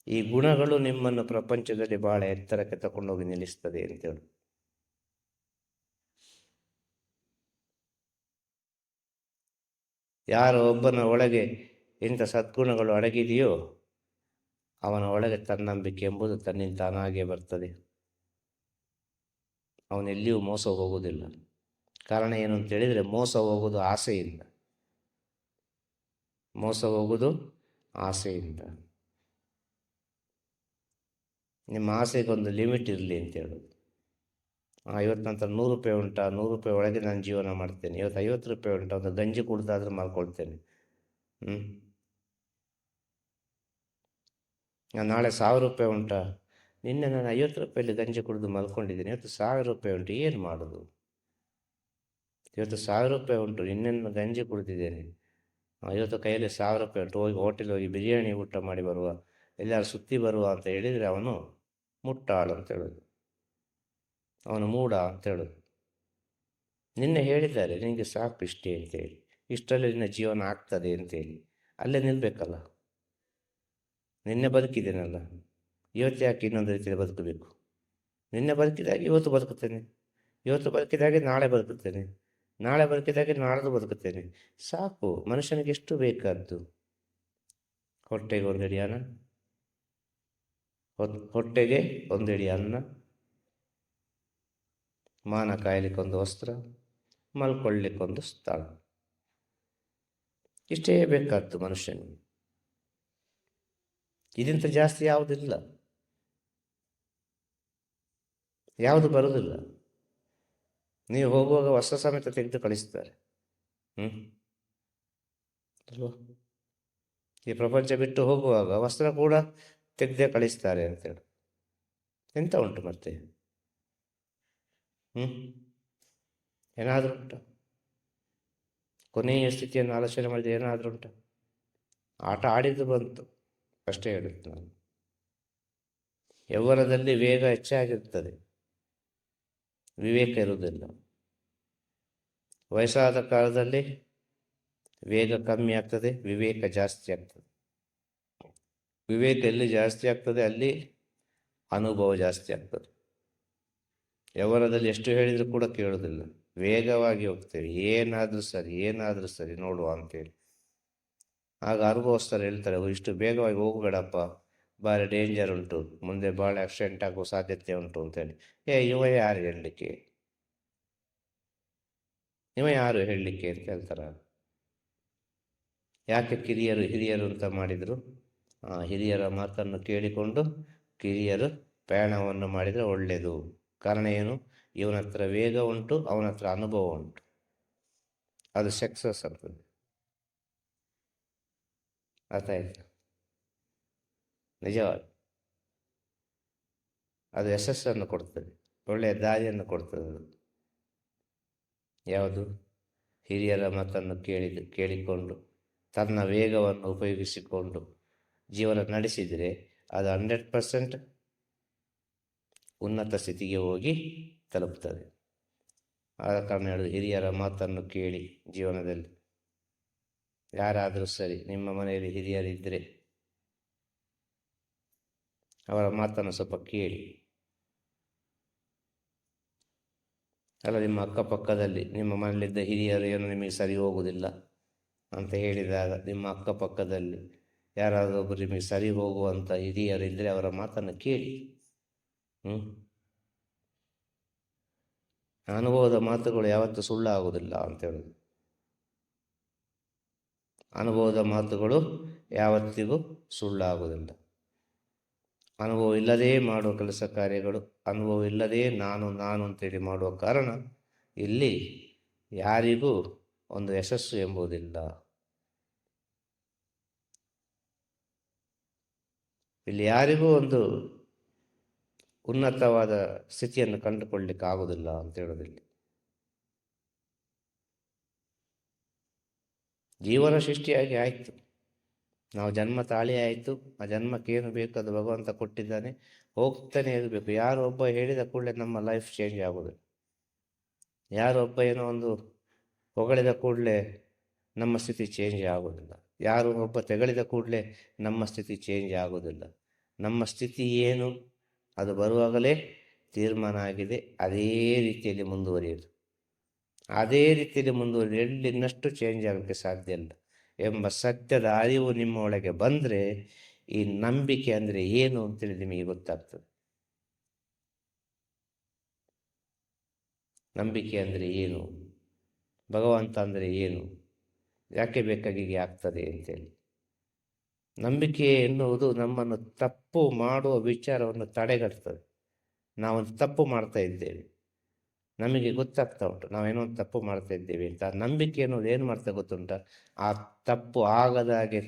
ಈ ಗುಣಗಳು ನಿಮ್ಮನ್ನು ಪ್ರಪಂಚದಲ್ಲಿ ಬಹಳ ಎತ್ತರಕ್ಕೆ ತಗೊಂಡೋಗಿ ನಿಲ್ಲಿಸ್ತದೆ ಅಂತೇಳಿ. ಯಾರ ಒಬ್ಬನ ಒಳಗೆ ಇಂಥ ಸದ್ಗುಣಗಳು ಅಡಗಿದೆಯೋ ಅವನ ಒಳಗೆ ತನ್ನಂಬಿಕೆ ಎಂಬುದು ತನ್ನಿಂದ ತಾನಾಗೇ ಬರ್ತದೆ. ಅವನೆಲ್ಲಿಯೂ ಮೋಸ ಹೋಗುವುದಿಲ್ಲ. ಕಾರಣ ಏನು ಅಂತ ಹೇಳಿದರೆ, ಮೋಸ ಹೋಗುವುದು ಆಸೆಯಿಂದ. ಮೋಸ ಹೋಗುವುದು ಆಸೆಯಿಂದ. ನಿಮ್ಮ ಆಸೆಗೊಂದು ಲಿಮಿಟ್ ಇರಲಿ ಅಂತ ಹೇಳೋದು. ಇವತ್ತು ನಂತರ 100 ರೂಪಾಯಿ ಉಂಟಾ, 100 ರೂಪಾಯಿ ಒಳಗೆ ನಾನು ಜೀವನ ಮಾಡ್ತೇನೆ. ಇವತ್ತು 50 ರೂಪಾಯಿ ಉಂಟಾ, ಒಂದು ಗಂಜಿ ಕುಡ್ದಾದ್ರೂ ಮಾಡ್ಕೊಳ್ತೇನೆ. ನಾನು ನಾಳೆ 1000 ರೂಪಾಯಿ ಉಂಟಾ, ನಿನ್ನೆ ನಾನು 50 ರೂಪಾಯಲ್ಲಿ ಗಂಜಿ ಕುಡಿದು ಮಲ್ಕೊಂಡಿದ್ದೀನಿ, ಇವತ್ತು 1000 ರೂಪಾಯಿ ಉಂಟು, ಏನು ಮಾಡೋದು? ಇವತ್ತು 1000 ರೂಪಾಯಿ ಉಂಟು, ನಿನ್ನೆ ಗಂಜಿ ಕುಡಿದಿದ್ದೇನೆ, ಇವತ್ತು ಕೈಯಲ್ಲಿ 1000 ರೂಪಾಯಿ ಉಂಟು, ಹೋಗಿ ಹೋಟೆಲ್ ಹೋಗಿ ಬಿರಿಯಾನಿ ಊಟ ಮಾಡಿ ಬರುವ, ಎಲ್ಲರೂ ಸುತ್ತಿ ಬರುವ ಅಂತ ಹೇಳಿದರೆ ಅವನು ಮುಟ್ಟಾಳು ಅಂತ ಹೇಳೋದು, ಅವನು ಮೂಢ ಅಂತ ಹೇಳೋದು. ನಿನ್ನೆ ಹೇಳಿದ್ದಾರೆ ನಿನಗೆ ಸಾಕು ಇಷ್ಟೇ ಅಂತೇಳಿ, ಇಷ್ಟರಲ್ಲಿ ನಿನ್ನ ಜೀವನ ಆಗ್ತದೆ ಅಂತೇಳಿ ಅಲ್ಲೇ ನಿಲ್ಲಬೇಕಲ್ಲ. ನಿನ್ನೆ ಬದುಕಿದ್ದೇನಲ್ಲ, ಇವತ್ತು ಯಾಕೆ ಇನ್ನೊಂದು ರೀತಿಯಲ್ಲಿ ಬದುಕಬೇಕು? ನಿನ್ನೆ ಬದುಕಿದಾಗೆ ಇವತ್ತು ಬದುಕುತ್ತೇನೆ, ಇವತ್ತು ಬದುಕಿದಾಗೆ ನಾಳೆ ಬದುಕುತ್ತೇನೆ, ನಾಳೆ ಬದುಕಿದಾಗೆ ನಾಳ್ದು ಬದುಕುತ್ತೇನೆ. ಸಾಕು. ಮನುಷ್ಯನಿಗೆ ಎಷ್ಟು ಬೇಕಾದ್ದು? ಹೊಟ್ಟೆಗೆ ಒಂದಡಿ ಅನ್ನ, ಹೊಟ್ಟೆಗೆ ಒಂದಡಿ ಅನ್ನ, ಮಾನ ಕಾಯಲಿಕ್ಕೊಂದು ವಸ್ತ್ರ, ಮಲ್ಕೊಳ್ಳಿಕ್ಕೊಂದು ಸ್ಥಳ. ಇಷ್ಟೇ ಬೇಕಾದ್ದು ಮನುಷ್ಯನಿಗೆ. ಇದಕ್ಕಿಂತ ಜಾಸ್ತಿ ಯಾವುದಿಲ್ಲ, ಯಾವುದು ಬರುವುದಿಲ್ಲ. ನೀವು ಹೋಗುವಾಗ ವಸ್ತ್ರ ಸಮೇತ ತೆಗೆದು ಕಳಿಸ್ತಾರೆ. ಅಲ್ವಾ? ಈ ಪ್ರಪಂಚ ಬಿಟ್ಟು ಹೋಗುವಾಗ ವಸ್ತ್ರ ಕೂಡ ತೆಗೆದೇ ಕಳಿಸ್ತಾರೆ ಅಂತೇಳಿ. ಎಂತ ಉಂಟು ಮತ್ತೆ? ಏನಾದರೂ ಉಂಟ? ಕೊನೆಯ ಸ್ಥಿತಿಯನ್ನು ಆಲೋಚನೆ ಮಾಡಿದರೆ ಏನಾದರೂ ಉಂಟ? ಆಟ ಆಡಿದ್ದು ಬಂತು ಅಷ್ಟೇ ಹೇಳುತ್ತೆ ನಾನು. ಯೌವನದಲ್ಲಿ ವೇಗ ಹೆಚ್ಚಾಗಿರ್ತದೆ, ವಿವೇಕ ಇರುವುದಿಲ್ಲ. ವಯಸ್ಸಾದ ಕಾಲದಲ್ಲಿ ವೇಗ ಕಮ್ಮಿ ಆಗ್ತದೆ, ವಿವೇಕ ಜಾಸ್ತಿ ಆಗ್ತದೆ. ವಿವೇಕ ಎಲ್ಲಿ ಜಾಸ್ತಿ ಆಗ್ತದೆ ಅಲ್ಲಿ ಅನುಭವ ಜಾಸ್ತಿ ಆಗ್ತದೆ. ಯೌವನದಲ್ಲಿ ಎಷ್ಟು ಹೇಳಿದರೂ ಕೂಡ ಕೇಳೋದಿಲ್ಲ, ವೇಗವಾಗಿ ಹೋಗ್ತೇವೆ. ಏನಾದರೂ ಸರಿ ನೋಡುವ ಅಂತೇಳಿ. ಆಗ ಅನುಭವಸ್ಥರು ಹೇಳ್ತಾರೆ, ಇಷ್ಟು ಬೇಗವಾಗಿ ಹೋಗಬೇಡಪ್ಪ, ಭಾರಿ ಡೇಂಜರ್ ಉಂಟು, ಮುಂದೆ ಭಾಳ ಆಕ್ಸಿಡೆಂಟ್ ಆಗುವ ಸಾಧ್ಯತೆ ಉಂಟು ಅಂತೇಳಿ. ಇವ ಯಾರು ಹೇಳಲಿಕ್ಕೆ ಅಂತ ಹೇಳ್ತಾರ. ಯಾಕೆ ಹಿರಿಯರು ಅಂತ ಮಾಡಿದರು? ಹಿರಿಯರ ಮಾತನ್ನು ಕೇಳಿಕೊಂಡು ಕಿರಿಯರು ಪ್ರಯಾಣವನ್ನು ಮಾಡಿದರೆ ಒಳ್ಳೆಯದು. ಕಾರಣ ಏನು? ಇವನ ಹತ್ರ ವೇಗ ಉಂಟು, ಅವನ ಹತ್ರ ಅನುಭವ ಉಂಟು, ಅದು ಸಕ್ಸಸ್ ಆಗ್ತದೆ. ಅರ್ಥ ಆಯ್ತು? ನಿಜವಾಗಿ ಅದು ಯಶಸ್ಸನ್ನು ಕೊಡ್ತದೆ, ಒಳ್ಳೆಯ ದಾರಿಯನ್ನು ಕೊಡ್ತದೆ. ಅದು ಯಾವುದು? ಹಿರಿಯರ ಮಾತನ್ನು ಕೇಳಿಕೊಂಡು ತನ್ನ ವೇಗವನ್ನು ಉಪಯೋಗಿಸಿಕೊಂಡು ಜೀವನ ನಡೆಸಿದರೆ ಅದು 100% ಉನ್ನತ ಸ್ಥಿತಿಗೆ ಹೋಗಿ ತಲುಪ್ತದೆ. ಆದ ಕಾರಣ ಹೇಳೋದು, ಹಿರಿಯರ ಮಾತನ್ನು ಕೇಳಿ ಜೀವನದಲ್ಲಿ. ಯಾರಾದರೂ ಸರಿ, ನಿಮ್ಮ ಮನೆಯಲ್ಲಿ ಹಿರಿಯರಿದ್ದರೆ ಅವರ ಮಾತನ್ನು ಸ್ವಲ್ಪ ಕೇಳಿ. ಅಲ್ಲ, ನಿಮ್ಮ ಅಕ್ಕಪಕ್ಕದಲ್ಲಿ ನಿಮ್ಮ ಮನೆಯಲ್ಲಿದ್ದ ಹಿರಿಯರು ಏನು ನಿಮಗೆ ಸರಿ ಹೋಗುವುದಿಲ್ಲ ಅಂತ ಹೇಳಿದಾಗ, ನಿಮ್ಮ ಅಕ್ಕಪಕ್ಕದಲ್ಲಿ ಯಾರಾದರೂ ಒಬ್ಬರು ನಿಮಗೆ ಸರಿ ಹೋಗುವಂಥ ಹಿರಿಯರಿದ್ದರೆ ಅವರ ಮಾತನ್ನು ಕೇಳಿ. ಅನುಭವದ ಮಾತುಗಳು ಯಾವತ್ತೂ ಸುಳ್ಳಾಗುವುದಿಲ್ಲ ಅಂತ ಹೇಳೋದು. ಅನುಭವದ ಮಾತುಗಳು ಯಾವತ್ತಿಗೂ ಸುಳ್ಳಾಗುವುದಿಲ್ಲ. ಅನುಭವ ಇಲ್ಲದೇ ಮಾಡುವ ಕೆಲಸ ಕಾರ್ಯಗಳು, ಅನುಭವ ಇಲ್ಲದೇ ನಾನು ಅಂತೇಳಿ ಮಾಡುವ ಕಾರಣ ಇಲ್ಲಿ ಯಾರಿಗೂ ಒಂದು ಯಶಸ್ಸು ಎಂಬುದಿಲ್ಲ. ಇಲ್ಲಿ ಯಾರಿಗೂ ಒಂದು ಉನ್ನತವಾದ ಸ್ಥಿತಿಯನ್ನು ಕಂಡುಕೊಳ್ಳಲಿಕ್ಕೆ ಆಗುವುದಿಲ್ಲ ಅಂತ ಹೇಳೋದಿಲ್ಲ. ಜೀವನ ಸೃಷ್ಟಿಯಾಗಿ ಆಯಿತು, ನಾವು ಜನ್ಮ ತಾಳಿ ಆಯಿತು. ಆ ಜನ್ಮಕ್ಕೆ ಏನು ಬೇಕು ಅದು ಭಗವಂತ ಕೊಟ್ಟಿದ್ದಾನೆ, ಹೋಗ್ತಾನೆ ಇರಬೇಕು. ಯಾರು ಒಬ್ಬ ಹೇಳಿದ ಕೂಡಲೇ ನಮ್ಮ ಲೈಫ್ ಚೇಂಜ್ ಆಗೋದು. ಯಾರು ಒಬ್ಬ ಏನೋ ಒಂದು ಹೊಗಳಿದ ಕೂಡಲೇ ನಮ್ಮ ಸ್ಥಿತಿ ಚೇಂಜ್ ಆಗೋದಿಲ್ಲ. ಯಾರು ಒಬ್ಬ ತೆಗಳಿದ ಕೂಡಲೇ ನಮ್ಮ ಸ್ಥಿತಿ ಚೇಂಜ್ ಆಗೋದಿಲ್ಲ. ನಮ್ಮ ಸ್ಥಿತಿ ಏನು ಅದು ಬರುವಾಗಲೇ ತೀರ್ಮಾನ ಆಗಿದೆ, ಅದೇ ರೀತಿಯಲ್ಲಿ ಮುಂದುವರಿಯೋದು. ಅದೇ ರೀತಿಯಲ್ಲಿ ಮುಂದುವರಿದು ಎಲ್ಲಿ ಇನ್ನಷ್ಟು ಚೇಂಜ್ ಆಗೋಕ್ಕೆ ಸಾಧ್ಯ ಇಲ್ಲ ಎಂಬ ಸತ್ಯದ ಅರಿವು ನಿಮ್ಮ ಒಳಗೆ ಬಂದರೆ ಈ ನಂಬಿಕೆ ಅಂದರೆ ಏನು ಅಂತೇಳಿ ನಿಮಗೆ ಗೊತ್ತಾಗ್ತದೆ. ನಂಬಿಕೆ ಅಂದರೆ ಏನು, ಭಗವಂತ ಅಂದರೆ ಏನು, ಯಾಕೆ ಬೇಕಾಗಿ ಆಗ್ತದೆ ಅಂತೇಳಿ. ನಂಬಿಕೆ ಎನ್ನುವುದು ನಮ್ಮನ್ನು ತಪ್ಪು ಮಾಡುವ ವಿಚಾರವನ್ನು ತಡೆಗಟ್ತದೆ. ನಾವೊಂದು ತಪ್ಪು ಮಾಡ್ತಾ ಇದ್ದೇವೆ, ನಮಗೆ ಗೊತ್ತಾಗ್ತಾ ಉಂಟು ನಾವೇನೋ ಒಂದು ತಪ್ಪು ಮಾಡ್ತಾ ಇದ್ದೇವೆ ಅಂತ. ನಂಬಿಕೆ ಅನ್ನೋದು ಏನು ಮಾಡ್ತಾ ಗೊತ್ತುಂಟ? ಆ ತಪ್ಪು ಆಗದ ಹಾಗೆ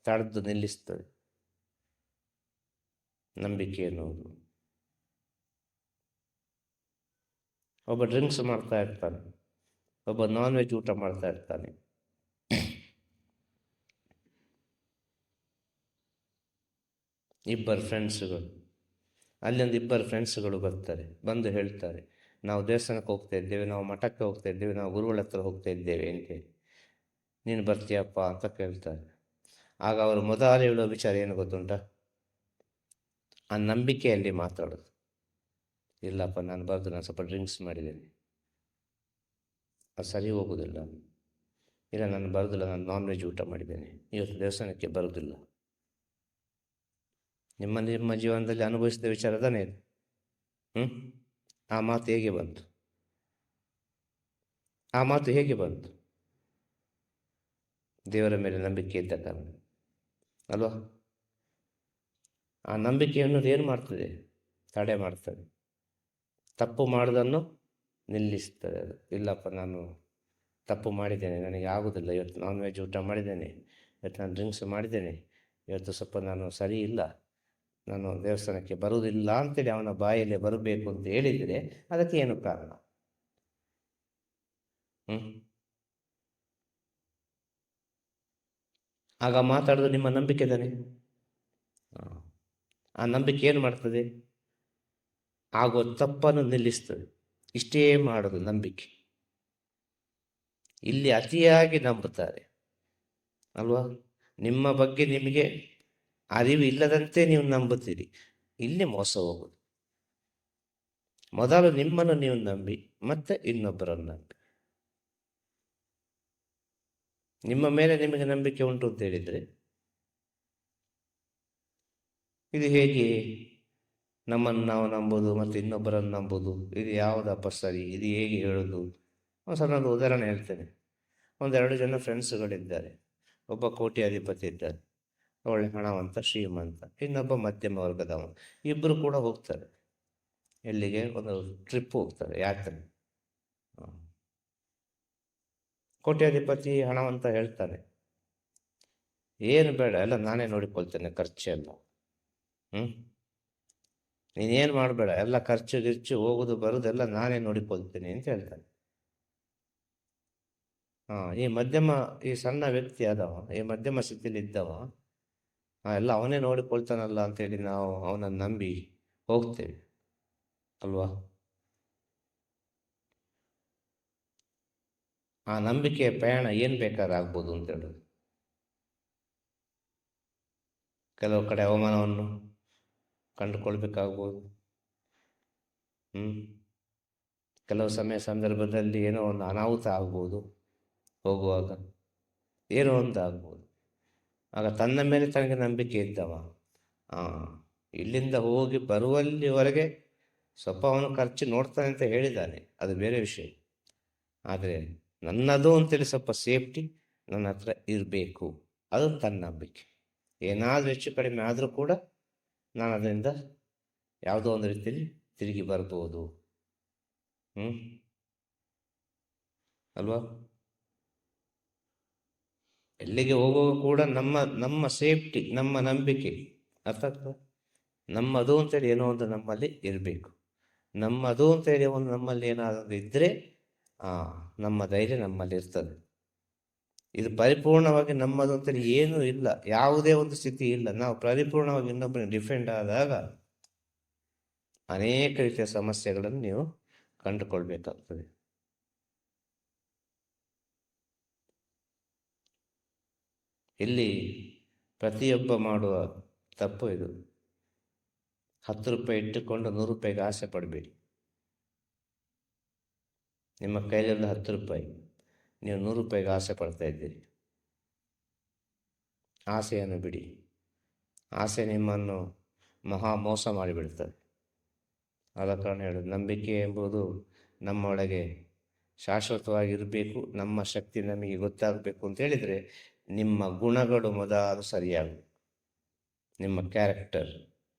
ತಡೆದು ನಿಲ್ಲಿಸ್ತದೆ ನಂಬಿಕೆ ಎನ್ನುವುದು. ಒಬ್ಬ ಡ್ರಿಂಕ್ಸ್ ಮಾಡ್ತಾ ಇರ್ತಾನೆ, ಒಬ್ಬ ನಾನ್ ವೆಜ್ ಊಟ ಮಾಡ್ತಾ ಇರ್ತಾನೆ. ಇಬ್ಬರು ಫ್ರೆಂಡ್ಸ್ಗಳು ಬರ್ತಾರೆ, ಬಂದು ಹೇಳ್ತಾರೆ, ನಾವು ದೇವಸ್ಥಾನಕ್ಕೆ ಹೋಗ್ತಾ ಇದ್ದೇವೆ, ನಾವು ಮಠಕ್ಕೆ ಹೋಗ್ತಾ ಇದ್ದೇವೆ, ನಾವು ಗುರುಗಳ ಹತ್ರ ಹೋಗ್ತಾ ಇದ್ದೇವೆ ಅಂತೇಳಿ, ನೀನು ಬರ್ತೀಯಪ್ಪ ಅಂತ ಕೇಳ್ತಾರೆ. ಆಗ ಅವರು ಮೊದಲು ಹೇಳೋ ವಿಚಾರ ಏನು ಗೊತ್ತುಂಟ? ಆ ನಂಬಿಕೆಯಲ್ಲಿ ಮಾತಾಡೋದು. ಇಲ್ಲಪ್ಪ ನಾನು ಸ್ವಲ್ಪ ಡ್ರಿಂಕ್ಸ್ ಮಾಡಿದ್ದೇನೆ ಅದು ಸರಿ ಹೋಗೋದಿಲ್ಲ. ಇಲ್ಲ, ನಾನು ಬರೋದಿಲ್ಲ, ನಾನು ನಾನ್ ವೆಜ್ ಊಟ ಮಾಡಿದ್ದೇನೆ, ಇವತ್ತು ದೇವಸ್ಥಾನಕ್ಕೆ ಬರೋದಿಲ್ಲ. ನಿಮ್ಮ ಜೀವನದಲ್ಲಿ ಅನುಭವಿಸಿದ ವಿಚಾರ ತಾನೇ ಇದು. ಆ ಮಾತು ಹೇಗೆ ಬಂತು? ಆ ಮಾತು ಹೇಗೆ ಬಂತು? ದೇವರ ಮೇಲೆ ನಂಬಿಕೆ ಇದ್ದ ಕಾರಣ ಅಲ್ವಾ? ಆ ನಂಬಿಕೆ ಅನ್ನೋದು ಏನು ಮಾಡ್ತದೆ? ತಡೆ ಮಾಡ್ತದೆ. ತಪ್ಪು ಮಾಡೋದನ್ನು ನಿಲ್ಲಿಸ್ತದೆ. ಅದು ಇಲ್ಲಪ್ಪ, ನಾನು ತಪ್ಪು ಮಾಡಿದ್ದೇನೆ, ನನಗೆ ಆಗೋದಿಲ್ಲ, ಇವತ್ತು ನಾನ್ ವೆಜ್ ಊಟ ಮಾಡಿದ್ದೇನೆ, ಇವತ್ತು ನಾನು ಡ್ರಿಂಕ್ಸ್ ಮಾಡಿದ್ದೇನೆ, ಇವತ್ತು ಸ್ವಲ್ಪ ನಾನು ಸರಿ ಇಲ್ಲ, ನಾನು ದೇವಸ್ಥಾನಕ್ಕೆ ಬರುವುದಿಲ್ಲ ಅಂತೇಳಿ ಅವನ ಬಾಯಲ್ಲಿ ಬರಬೇಕು ಅಂತ ಹೇಳಿದರೆ ಅದಕ್ಕೆ ಏನು ಕಾರಣ? ಆಗ ಮಾತಾಡೋದು ನಿಮ್ಮ ನಂಬಿಕೆ ತಾನೆ. ಆ ನಂಬಿಕೆ ಏನು ಮಾಡ್ತದೆ? ಆಗುವ ತಪ್ಪನ್ನು ನಿಲ್ಲಿಸ್ತದೆ. ಇಷ್ಟೇ ಮಾಡೋದು ನಂಬಿಕೆ. ಇಲ್ಲಿ ಅತಿಯಾಗಿ ನಂಬುತ್ತಾರೆ ಅಲ್ವಾ? ನಿಮ್ಮ ಬಗ್ಗೆ ನಿಮಗೆ ಅರಿವು ಇಲ್ಲದಂತೆ ನೀವು ನಂಬುತ್ತೀರಿ. ಇಲ್ಲಿ ಮೋಸ ಹೋಗುದು. ಮೊದಲು ನಿಮ್ಮನ್ನು ನೀವು ನಂಬಿ ಮತ್ತೆ ಇನ್ನೊಬ್ಬರನ್ನು ನಂಬಿ. ನಿಮ್ಮ ಮೇಲೆ ನಿಮಗೆ ನಂಬಿಕೆ ಉಂಟು ಅಂತ ಹೇಳಿದರೆ ಇದು ಹೇಗೆ ನಮ್ಮನ್ನು ನಾವು ನಂಬೋದು ಮತ್ತು ಇನ್ನೊಬ್ಬರನ್ನು ನಂಬೋದು? ಇದು ಯಾವುದಪ್ಪ ಸರಿ? ಇದು ಹೇಗೆ ಹೇಳೋದು? ಒಂದು ಸಣ್ಣದು ಉದಾಹರಣೆ ಹೇಳ್ತೇನೆ. 1-2 ಜನ ಫ್ರೆಂಡ್ಸ್ಗಳಿದ್ದಾರೆ. ಒಬ್ಬ ಕೋಟ್ಯಾಧಿಪತಿ ಇದ್ದಾರೆ, ಒಳ್ಳೆ ಹಣವಂತ ಶ್ರೀಮಂತ, ಇನ್ನೊಬ್ಬ ಮಧ್ಯಮ ವರ್ಗದವ. ಇಬ್ಬರು ಕೂಡ ಹೋಗ್ತಾರೆ. ಎಲ್ಲಿಗೆ? ಒಂದು ಟ್ರಿಪ್ ಹೋಗ್ತಾರೆ, ಯಾತ್ರೆ. ಕೋಟ್ಯಾಧಿಪತಿ ಹಣವಂತ ಹೇಳ್ತಾನೆ, ಏನು ಬೇಡ, ಎಲ್ಲ ನಾನೇ ನೋಡಿಕೊಳ್ತೇನೆ, ಖರ್ಚೆಲ್ಲ. ನೀನೇನು ಮಾಡಬೇಡ, ಎಲ್ಲ ಖರ್ಚು ಗಿರ್ಚು ಹೋಗುದು ಬರುದೆಲ್ಲ ನಾನೇ ನೋಡಿಕೊಳ್ತೇನೆ ಅಂತ ಹೇಳ್ತಾನೆ. ಈ ಸಣ್ಣ ವ್ಯಕ್ತಿ ಆದವ, ಈ ಮಧ್ಯಮ ಸ್ಥಿತಿಯಲ್ಲಿ ಇದ್ದವ, ಎಲ್ಲ ಅವನೇ ನೋಡಿಕೊಳ್ತಾನಲ್ಲ ಅಂತೇಳಿ ನಾವು ಅವನನ್ನು ನಂಬಿ ಹೋಗ್ತೇವೆ ಅಲ್ವಾ? ಆ ನಂಬಿಕೆಯ ಪ್ರಯಾಣ ಏನು ಬೇಕಾದ್ರೆ ಆಗ್ಬೋದು ಅಂತ ಹೇಳೋದು. ಕೆಲವು ಕಡೆ ಅವಮಾನವನ್ನು ಕಂಡುಕೊಳ್ಬೇಕಾಗ್ಬೋದು. ಕೆಲವು ಸಂದರ್ಭದಲ್ಲಿ ಏನೋ ಒಂದು ಅನಾಹುತ ಆಗ್ಬೋದು, ಹೋಗುವಾಗ ಏನೋ ಒಂದು ಆಗ್ಬೋದು. ಆಗ ತನ್ನ ಮೇಲೆ ತನಗೆ ನಂಬಿಕೆ ಇದ್ದವ ಇಲ್ಲಿಂದ ಹೋಗಿ ಬರುವಲ್ಲಿವರೆಗೆ ಸ್ವಲ್ಪ ಅವನು ಖರ್ಚು ನೋಡ್ತಾನೆ ಅಂತ ಹೇಳಿದ್ದಾನೆ, ಅದು ಬೇರೆ ವಿಷಯ. ಆದರೆ ನನ್ನದು ಅಂತೇಳಿ ಸ್ವಲ್ಪ ಸೇಫ್ಟಿ ನನ್ನ ಹತ್ರ ಇರಬೇಕು, ಅದು ತನ್ನ ನಂಬಿಕೆ. ಏನಾದರೂ ಹೆಚ್ಚು ಕಡಿಮೆ ಆದರೂ ಕೂಡ ನಾನು ಅದರಿಂದ ಯಾವುದೋ ಒಂದು ರೀತಿಯಲ್ಲಿ ತಿರುಗಿ ಬರ್ಬೋದು. ಅಲ್ವಾ? ಎಲ್ಲಿಗೆ ಹೋಗುವಾಗ ಕೂಡ ನಮ್ಮ ಸೇಫ್ಟಿ, ನಮ್ಮ ನಂಬಿಕೆ, ಅರ್ಥಾತ್ ನಮ್ಮದು ಅಂತೇಳಿ ಏನೋ ಒಂದು ನಮ್ಮಲ್ಲಿ ಇರಬೇಕು. ನಮ್ಮದು ಅಂತೇಳಿ ಒಂದು ನಮ್ಮಲ್ಲಿ ಏನಾದರೂ ಇದ್ದರೆ ನಮ್ಮ ಧೈರ್ಯ ನಮ್ಮಲ್ಲಿ ಇರ್ತದೆ. ಇದು ಪರಿಪೂರ್ಣವಾಗಿ ನಮ್ಮದು ಅಂತೇಳಿ ಏನೂ ಇಲ್ಲ, ಯಾವುದೇ ಒಂದು ಸ್ಥಿತಿ ಇಲ್ಲ. ನಾವು ಪರಿಪೂರ್ಣವಾಗಿ ಇನ್ನೊಬ್ಬರಿಗೆ ಡಿಫೆಂಡ್ ಆದಾಗ ಅನೇಕ ರೀತಿಯ ಸಮಸ್ಯೆಗಳನ್ನು ನೀವು ಕಂಡುಕೊಳ್ಬೇಕಾಗ್ತದೆ. ಇಲ್ಲಿ ಪ್ರತಿಯೊಬ್ಬ ಮಾಡುವ ತಪ್ಪು ಇದು. 10 ರೂಪಾಯಿ ಇಟ್ಟುಕೊಂಡು 100 ರೂಪಾಯಿಗೆ ಆಸೆ ಪಡಬೇಡಿ. ನಿಮ್ಮ ಕೈಲಿಂದ 10 ರೂಪಾಯಿ, ನೀವು 100 ರೂಪಾಯಿಗೆ ಆಸೆ ಪಡ್ತಾ ಇದ್ದೀರಿ. ಆಸೆಯನ್ನು ಬಿಡಿ. ಆಸೆ ನಿಮ್ಮನ್ನು ಮಹಾ ಮೋಸ ಮಾಡಿಬಿಡ್ತದೆ. ಆದ ಕಾರಣ ಹೇಳೋದು, ನಂಬಿಕೆ ಎಂಬುದು ನಮ್ಮೊಳಗೆ ಶಾಶ್ವತವಾಗಿರಬೇಕು. ನಮ್ಮ ಶಕ್ತಿ ನಮಗೆ ಗೊತ್ತಾಗಬೇಕು ಅಂತ ಹೇಳಿದರೆ ನಿಮ್ಮ ಗುಣಗಳು ಮೊದಲು ಸರಿಯಾಗಬೇಕು. ನಿಮ್ಮ ಕ್ಯಾರೆಕ್ಟರ್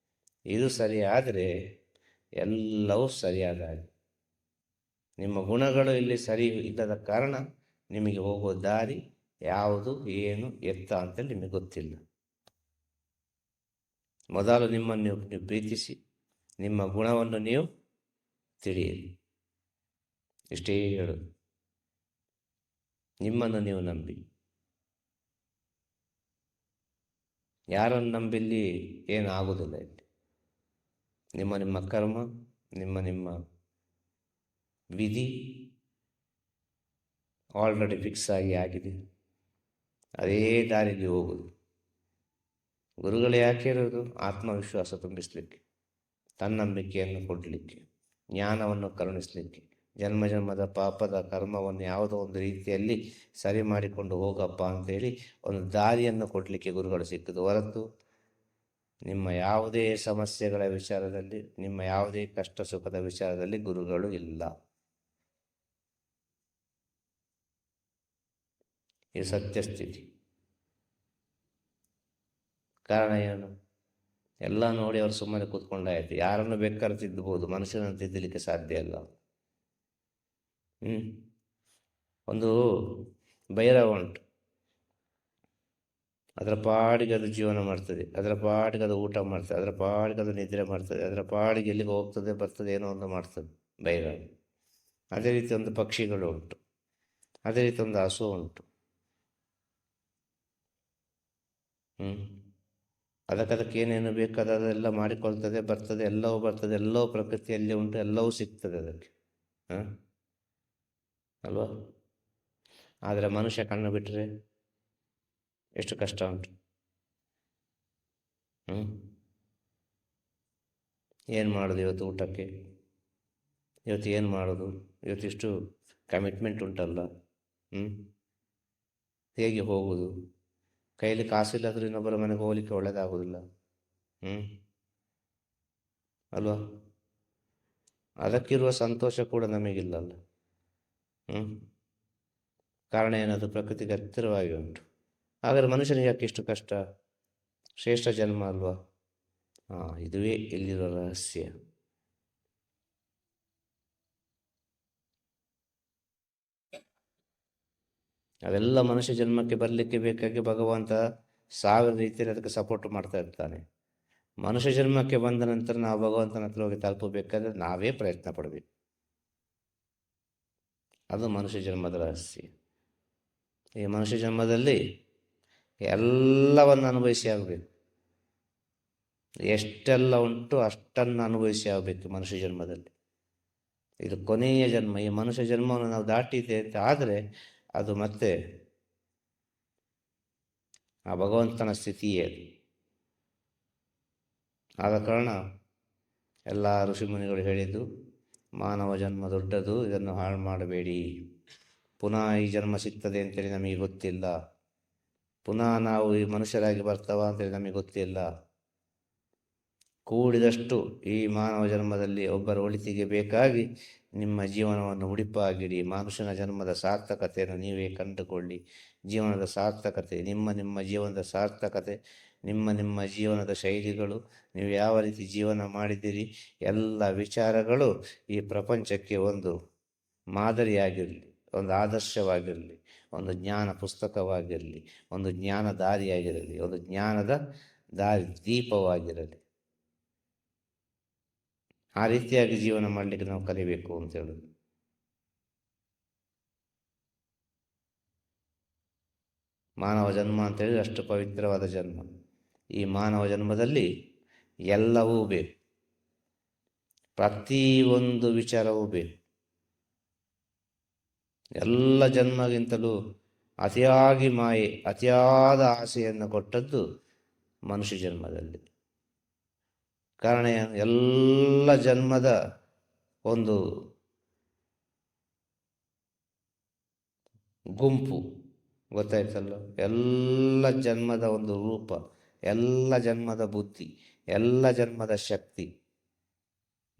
ಇದು ಸರಿಯಾದರೆ ಎಲ್ಲವೂ ಸರಿಯಾದ ಹಾಗೆ. ನಿಮ್ಮ ಗುಣಗಳು ಇಲ್ಲಿ ಸರಿ ಇಲ್ಲದ ಕಾರಣ ನಿಮಗೆ ಹೋಗೋ ದಾರಿ ಯಾವುದು, ಏನು, ಎತ್ತ ಅಂತೇಳಿ ನಿಮಗೆ ಗೊತ್ತಿಲ್ಲ. ಮೊದಲು ನಿಮ್ಮನ್ನು ನೀವು ಪ್ರೀತಿಸಿ, ನಿಮ್ಮ ಗುಣವನ್ನು ನೀವು ತಿಳಿಯಿರಿ. ಇಷ್ಟೇ ಹೇಳೋದು. ನಿಮ್ಮನ್ನು ನೀವು ನಂಬಿ. ಯಾರನ್ನು ನಂಬಿಲ್ಲಿ ಏನು ಆಗೋದಿಲ್ಲ. ಇಲ್ಲಿ ನಿಮ್ಮ ಕರ್ಮ, ನಿಮ್ಮ ವಿಧಿ ಆಲ್ರೆಡಿ ಫಿಕ್ಸ್ ಆಗಿದೆ. ಅದೇ ದಾರಿಗೆ ಹೋಗುದು. ಗುರುಗಳು ಯಾಕೆ ಇರೋದು? ಆತ್ಮವಿಶ್ವಾಸ ತುಂಬಿಸಲಿಕ್ಕೆ, ತನ್ನಂಬಿಕೆಯನ್ನು ಕೊಡಲಿಕ್ಕೆ, ಜ್ಞಾನವನ್ನು ಕರುಣಿಸಲಿಕ್ಕೆ, ಜನ್ಮ ಜನ್ಮದ ಪಾಪದ ಕರ್ಮವನ್ನು ಯಾವುದೋ ಒಂದು ರೀತಿಯಲ್ಲಿ ಸರಿ ಮಾಡಿಕೊಂಡು ಹೋಗಪ್ಪ ಅಂತೇಳಿ ಒಂದು ದಾರಿಯನ್ನು ಕೊಡಲಿಕ್ಕೆ ಗುರುಗಳು ಸಿಕ್ಕಿದ್ದು ಹೊರತು ನಿಮ್ಮ ಯಾವುದೇ ಸಮಸ್ಯೆಗಳ ವಿಚಾರದಲ್ಲಿ, ನಿಮ್ಮ ಯಾವುದೇ ಕಷ್ಟ ಸುಖದ ವಿಚಾರದಲ್ಲಿ ಗುರುಗಳು ಇಲ್ಲ. ಇದು ಸತ್ಯಸ್ಥಿತಿ. ಕಾರಣ ಏನು? ಎಲ್ಲ ನೋಡಿ ಅವರು ಸುಮ್ಮನೆ ಕೂತ್ಕೊಂಡಾಯ್ತು. ಯಾರನ್ನು ಬೇಕಾದ್ರೂ ತಿದ್ದಬಹುದು, ಮನುಷ್ಯನನ್ನು ತಿದ್ದಲಿಕ್ಕೆ ಸಾಧ್ಯ ಇಲ್ಲ. ಒಂದು ಭೈರವ ಉಂಟು, ಅದರ ಪಾಡಿಗೆ ಅದು ಜೀವನ ಮಾಡ್ತದೆ, ಅದರ ಪಾಡಿಗೆ ಅದು ಊಟ ಮಾಡ್ತದೆ, ಅದರ ಪಾಡಿಗೆ ಅದು ನಿದ್ರೆ ಮಾಡ್ತದೆ, ಅದರ ಪಾಡಿಗೆ ಎಲ್ಲಿಗೆ ಹೋಗ್ತದೆ ಬರ್ತದೆ, ಏನೋ ಒಂದು ಮಾಡ್ತದೆ ಭೈರವ. ಅದೇ ರೀತಿ ಒಂದು ಪಕ್ಷಿಗಳು ಉಂಟು, ಅದೇ ರೀತಿ ಒಂದು ಹಸು ಉಂಟು. ಅದಕ್ಕೆ ಏನೇನು ಬೇಕಾದದೆಲ್ಲ ಮಾಡಿಕೊಳ್ತದೆ, ಬರ್ತದೆ, ಎಲ್ಲವೂ ಬರ್ತದೆ, ಎಲ್ಲವೂ ಪ್ರಕೃತಿಯಲ್ಲಿ ಉಂಟು, ಎಲ್ಲವೂ ಸಿಗ್ತದೆ ಅದಕ್ಕೆ, ಅಲ್ವಾ? ಆದರೆ ಮನುಷ್ಯ ಕಣ್ಣು ಬಿಟ್ಟರೆ ಎಷ್ಟು ಕಷ್ಟ ಉಂಟು. ಏನು ಮಾಡೋದು ಇವತ್ತು ಊಟಕ್ಕೆ? ಇವತ್ತು ಏನು ಮಾಡೋದು? ಇವತ್ತಿಷ್ಟು ಕಮಿಟ್ಮೆಂಟ್ ಉಂಟಲ್ಲ, ಹೇಗೆ ಹೋಗುವುದು? ಕೈಯಲ್ಲಿ ಕಾಸಿಲ್ಲಾದರೂ ಇನ್ನೊಬ್ಬರ ಮನೆಗೆ ಹೋಗ್ಲಿಕ್ಕೆ ಒಳ್ಳೆಯದಾಗೋದಿಲ್ಲ, ಅಲ್ವಾ? ಅದಕ್ಕಿರುವ ಸಂತೋಷ ಕೂಡ ನಮಗಿಲ್ಲಲ್ಲ. ಕಾರಣ ಏನದು? ಪ್ರಕೃತಿಗೆ ಹತ್ತಿರವಾಗಿ ಉಂಟು. ಹಾಗಾದರೆ ಮನುಷ್ಯನಿಗೆ ಯಾಕೆ ಇಷ್ಟು ಕಷ್ಟ? ಶ್ರೇಷ್ಠ ಜನ್ಮ ಅಲ್ವಾ? ಇದುವೇ ಇಲ್ಲಿರೋ ರಹಸ್ಯ. ಅವೆಲ್ಲ ಮನುಷ್ಯ ಜನ್ಮಕ್ಕೆ ಬರಲಿಕ್ಕೆ ಬೇಕಾಗಿ ಭಗವಂತ ಸಾವಿರ ರೀತಿಯಲ್ಲಿ ಅದಕ್ಕೆ ಸಪೋರ್ಟ್ ಮಾಡ್ತಾ ಇರ್ತಾನೆ. ಮನುಷ್ಯ ಜನ್ಮಕ್ಕೆ ಬಂದ ನಂತರ ನಾವು ಭಗವಂತನ ಹತ್ರ ಹೋಗಿ ತಲುಪಬೇಕಾದ್ರೆ ನಾವೇ ಪ್ರಯತ್ನ ಪಡಬೇಕು. ಅದು ಮನುಷ್ಯ ಜನ್ಮದ ರಹಸ್ಯ. ಈ ಮನುಷ್ಯ ಜನ್ಮದಲ್ಲಿ ಎಲ್ಲವನ್ನು ಅನುಭವಿಸಿ ಆಗಬೇಕು. ಎಷ್ಟೆಲ್ಲ ಉಂಟು ಅಷ್ಟನ್ನು ಅನುಭವಿಸಿ ಆಗಬೇಕು ಮನುಷ್ಯ ಜನ್ಮದಲ್ಲಿ. ಇದು ಕೊನೆಯ ಜನ್ಮ. ಈ ಮನುಷ್ಯ ಜನ್ಮವನ್ನು ನಾವು ದಾಟಿದೆ ಅಂತ ಆದರೆ ಅದು ಮತ್ತೆ ಆ ಭಗವಂತನ ಸ್ಥಿತಿಯೇ. ಆದ ಕಾರಣ ಎಲ್ಲ ಋಷಿಮುನಿಗಳು ಹೇಳಿದ್ದು, ಮಾನವ ಜನ್ಮ ದೊಡ್ಡದು, ಇದನ್ನು ಹಾಳು ಮಾಡಬೇಡಿ. ಪುನಃ ಈ ಜನ್ಮ ಸಿಗ್ತದೆ ಅಂತೇಳಿ ನಮಗೆ ಗೊತ್ತಿಲ್ಲ. ಪುನಃ ನಾವು ಈ ಮನುಷ್ಯರಾಗಿ ಬರ್ತಾವ ಅಂತೇಳಿ ನಮಗೆ ಗೊತ್ತಿಲ್ಲ. ಕೂಡಿದಷ್ಟು ಈ ಮಾನವ ಜನ್ಮದಲ್ಲಿ ಒಬ್ಬರ ಒಳಿತಿಗೆ ಬೇಕಾಗಿ ನಿಮ್ಮ ಜೀವನವನ್ನು ಹುಡಿಪಾಗಿಡಿ. ಮನುಷ್ಯನ ಜನ್ಮದ ಸಾರ್ಥಕತೆಯನ್ನು ನೀವೇ ಕಂಡುಕೊಳ್ಳಿ. ಜೀವನದ ಸಾರ್ಥಕತೆ, ನಿಮ್ಮ ಜೀವನದ ಸಾರ್ಥಕತೆ, ನಿಮ್ಮ ಜೀವನದ ಶೈಲಿಗಳು, ನೀವು ಯಾವ ರೀತಿ ಜೀವನ ಮಾಡಿದ್ದೀರಿ, ಎಲ್ಲ ವಿಚಾರಗಳು ಈ ಪ್ರಪಂಚಕ್ಕೆ ಒಂದು ಮಾದರಿಯಾಗಿರಲಿ, ಒಂದು ಆದರ್ಶವಾಗಿರಲಿ, ಒಂದು ಜ್ಞಾನ ಪುಸ್ತಕವಾಗಿರಲಿ, ಒಂದು ಜ್ಞಾನ ದಾರಿಯಾಗಿರಲಿ, ಒಂದು ಜ್ಞಾನದ ದಾರಿ ದೀಪವಾಗಿರಲಿ. ಆ ರೀತಿಯಾಗಿ ಜೀವನ ಮಾಡಲಿಕ್ಕೆ ನಾವು ಕಲಿಬೇಕು ಅಂತ ಹೇಳೋದು. ಮಾನವ ಜನ್ಮ ಅಂತೇಳಿ ಅಷ್ಟು ಪವಿತ್ರವಾದ ಜನ್ಮ. ಈ ಮಾನವ ಜನ್ಮದಲ್ಲಿ ಎಲ್ಲವೂ ಬೇಕು, ಪ್ರತಿಯೊಂದು ವಿಚಾರವೂ ಬೇಕು. ಎಲ್ಲ ಜನ್ಮಗಿಂತಲೂ ಅತಿಯಾಗಿ ಮಾಯೆ, ಅತಿಯಾದ ಆಸೆಯನ್ನು ಕೊಟ್ಟದ್ದು ಮನುಷ್ಯ ಜನ್ಮದಲ್ಲಿ. ಕಾರಣ ಎಲ್ಲ ಜನ್ಮದ ಒಂದು ಗುಂಪು ಗೊತ್ತಾಯ್ತಲ್ಲ, ಎಲ್ಲ ಜನ್ಮದ ಒಂದು ರೂಪ, ಎಲ್ಲ ಜನ್ಮದ ಬುದ್ಧಿ, ಎಲ್ಲ ಜನ್ಮದ ಶಕ್ತಿ